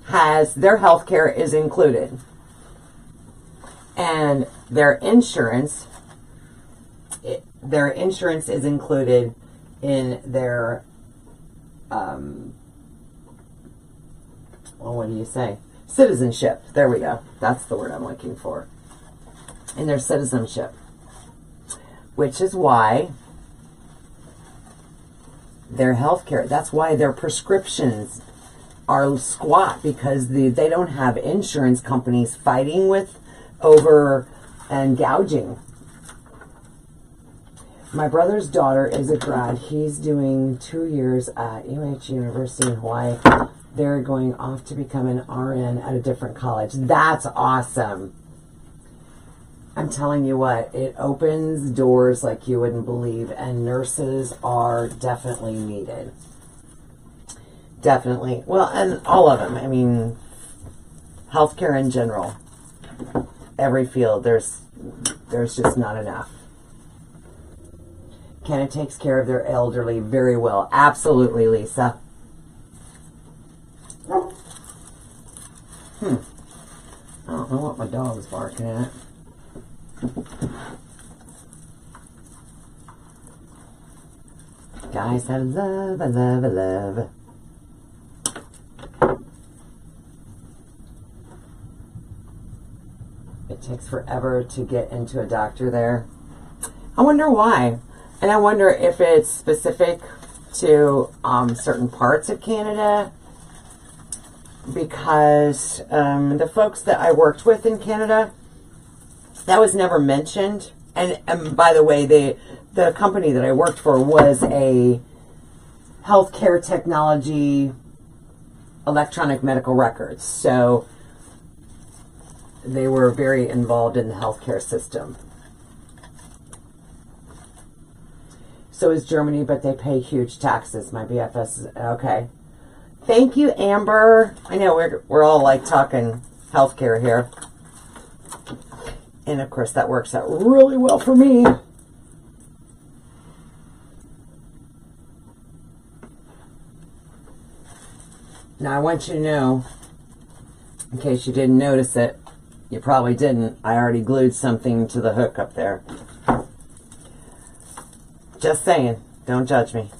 has, their healthcare is included. And their insurance is included in their, what do you say? Citizenship. There we go. That's the word I'm looking for. In their citizenship. Which is why their healthcare, that's why their prescriptions are squat, because they don't have insurance companies fighting with over and gouging. My brother's daughter is a grad. He's doing 2 years at UH University in Hawaii. They're going off to become an RN at a different college. That's awesome. I'm telling you what, it opens doors like you wouldn't believe, and nurses are definitely needed. Definitely. Well, and all of them. I mean, healthcare in general. Every field, there's just not enough. Canada takes care of their elderly very well. Absolutely, Lisa. I don't know what my dog's barking at. Guys, I love, I love, I love. It takes forever to get into a doctor there. I wonder why. And I wonder if it's specific to certain parts of Canada, because the folks that I worked with in Canada, that was never mentioned. And by the way, the company that I worked for was a healthcare technology, electronic medical records. So they were very involved in the healthcare system. So is Germany, but they pay huge taxes. My BFS is, okay. Thank you, Amber. I know we're all like talking healthcare here. And of course that works out really well for me. Now I want you to know, in case you didn't notice it, you probably didn't, I already glued something to the hook up there. Just saying, don't judge me.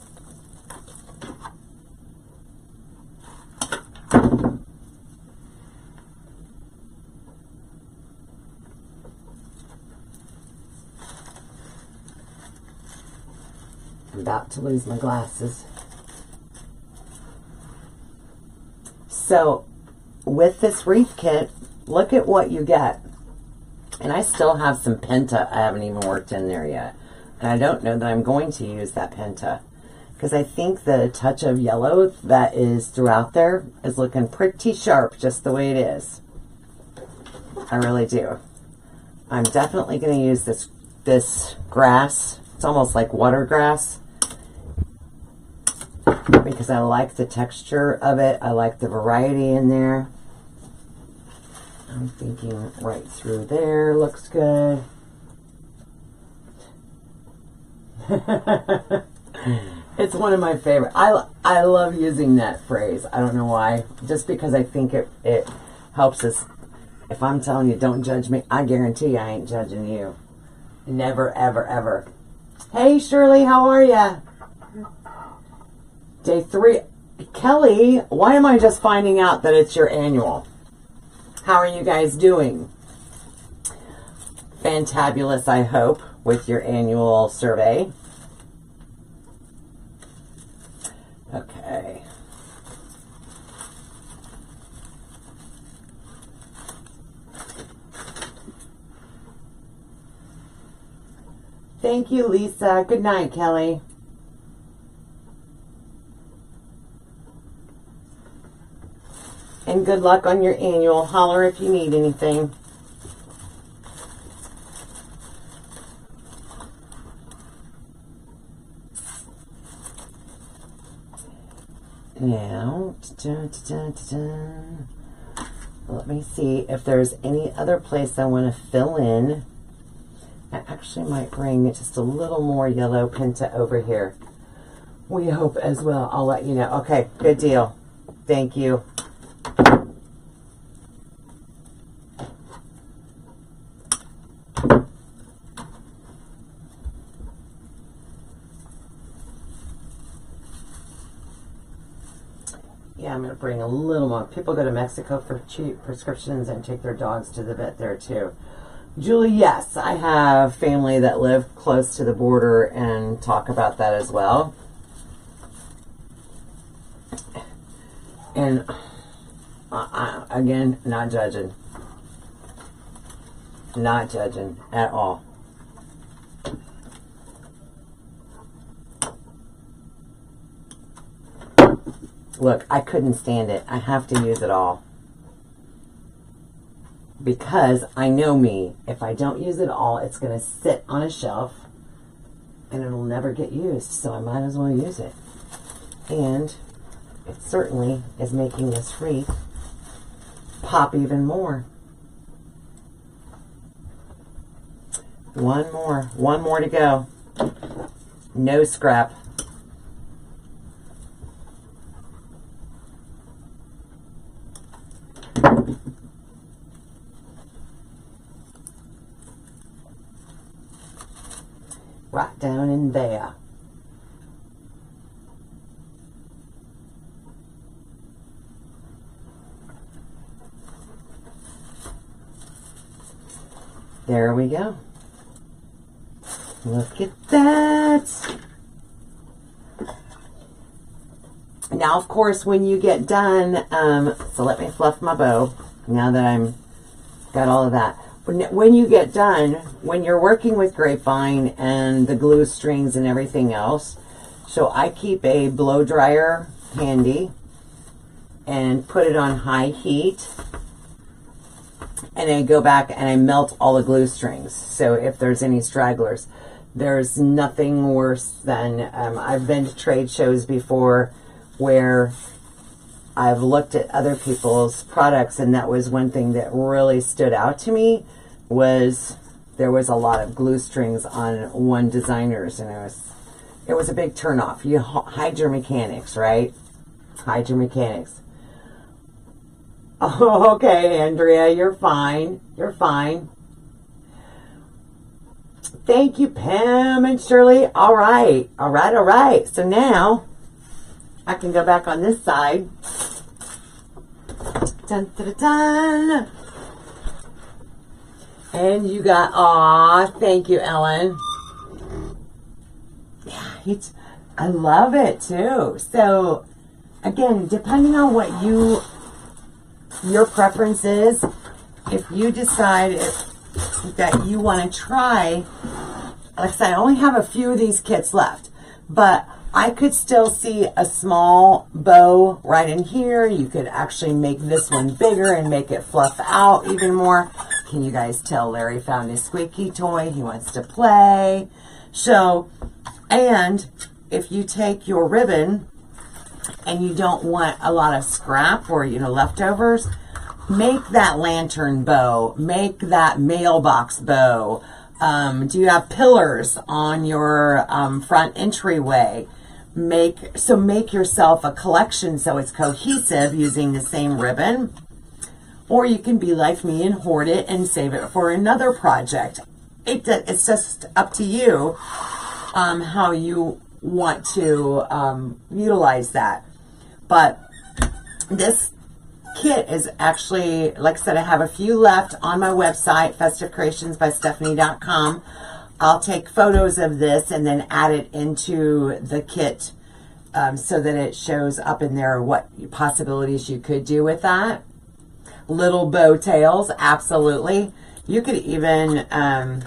I'm about to lose my glasses. So, with this wreath kit, look at what you get. And I still have some penta I haven't even worked in there yet. And I don't know that I'm going to use that penta, because I think the touch of yellow that is throughout there is looking pretty sharp just the way it is. I really do. I'm definitely going to use this grass. It's almost like water grass, because I like the texture of it. I like the variety in there. I'm thinking right through there looks good. It's one of my favorite. I love using that phrase. I don't know why. Just because I think it helps us. If I'm telling you, don't judge me, I guarantee you I ain't judging you. Never, ever, ever. Hey, Shirley, how are ya? Day 3. Kelly, why am I just finding out that it's your annual? How are you guys doing? Fantabulous, I hope, with your annual survey. Okay. Thank you, Lisa. Good night, Kelly. And good luck on your annual. Holler if you need anything. Now, let me see if there's any other place I want to fill in. I actually might bring just a little more yellow Penta over here. We hope as well. I'll let you know. Okay, good deal. Thank you. Yeah, I'm going to bring a little more. People go to Mexico for cheap prescriptions and take their dogs to the vet there too. Julie, yes, I have family that live close to the border and talk about that as well. And again, not judging. Not judging at all. Look, I couldn't stand it. I have to use it all. Because I know me. If I don't use it all, it's going to sit on a shelf and it'll never get used. So I might as well use it. And it certainly is making this wreath pop even more. One more to go. No scrap. Right down in there. There we go. Look at that. Now, of course, when you get done, so let me fluff my bow now that I'm got all of that. When you get done, when you're working with Grapevine and the glue strings and everything else, so I keep a blow dryer handy and put it on high heat, and I go back and I melt all the glue strings. So if there's any stragglers, there's nothing worse than, I've been to trade shows before where I've looked at other people's products, and that was one thing that really stood out to me, was there was a lot of glue strings on one designer's, and it was a big turnoff. You hide your mechanics, right? Hide your mechanics. Oh, okay, Andrea, you're fine. You're fine. Thank you, Pam and Shirley. All right, all right, all right. So now I can go back on this side. Dun, dun, dun, dun. And you got, aw, thank you, Ellen. Yeah, I love it too. So again, depending on what your preference is, if you decide that you want to try, like I said, I only have a few of these kits left, but I could still see a small bow right in here. You could actually make this one bigger and make it fluff out even more. Can you guys tell Larry found his squeaky toy? He wants to play. So, and if you take your ribbon and you don't want a lot of scrap or, leftovers, make that lantern bow, make that mailbox bow. Do you have pillars on your front entryway? Make yourself a collection so it's cohesive using the same ribbon. Or you can be like me and hoard it and save it for another project. It's just up to you how you want to utilize that. But this kit is actually, like I said, I have a few left on my website, festivecreationsbystephanie.com. I'll take photos of this and then add it into the kit so that it shows up in there what possibilities you could do with that. Little bow tails, absolutely. You could even, and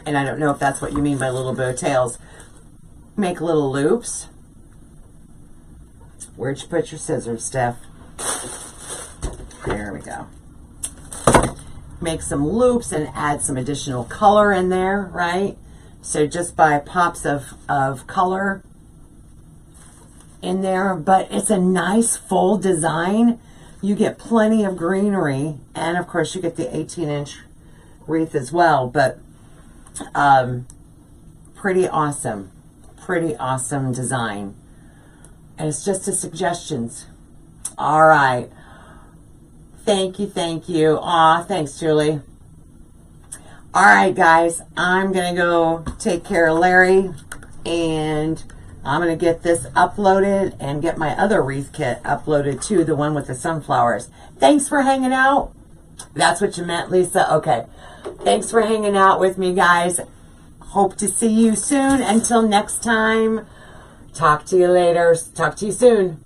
I don't know if that's what you mean by little bow tails, make little loops. Where'd you put your scissors, Steph? There we go. Make some loops and add some additional color in there, right? So just by pops of color in there, but it's a nice full design. You get plenty of greenery, and of course you get the 18-inch wreath as well, but pretty awesome design. And it's just a suggestions. All right. Thank you. Aw, thanks, Julie. All right, guys. I'm going to go take care of Larry, and I'm going to get this uploaded and get my other wreath kit uploaded too, the one with the sunflowers. Thanks for hanging out. That's what you meant, Lisa? Okay. Thanks for hanging out with me, guys. Hope to see you soon. Until next time, talk to you later. Talk to you soon.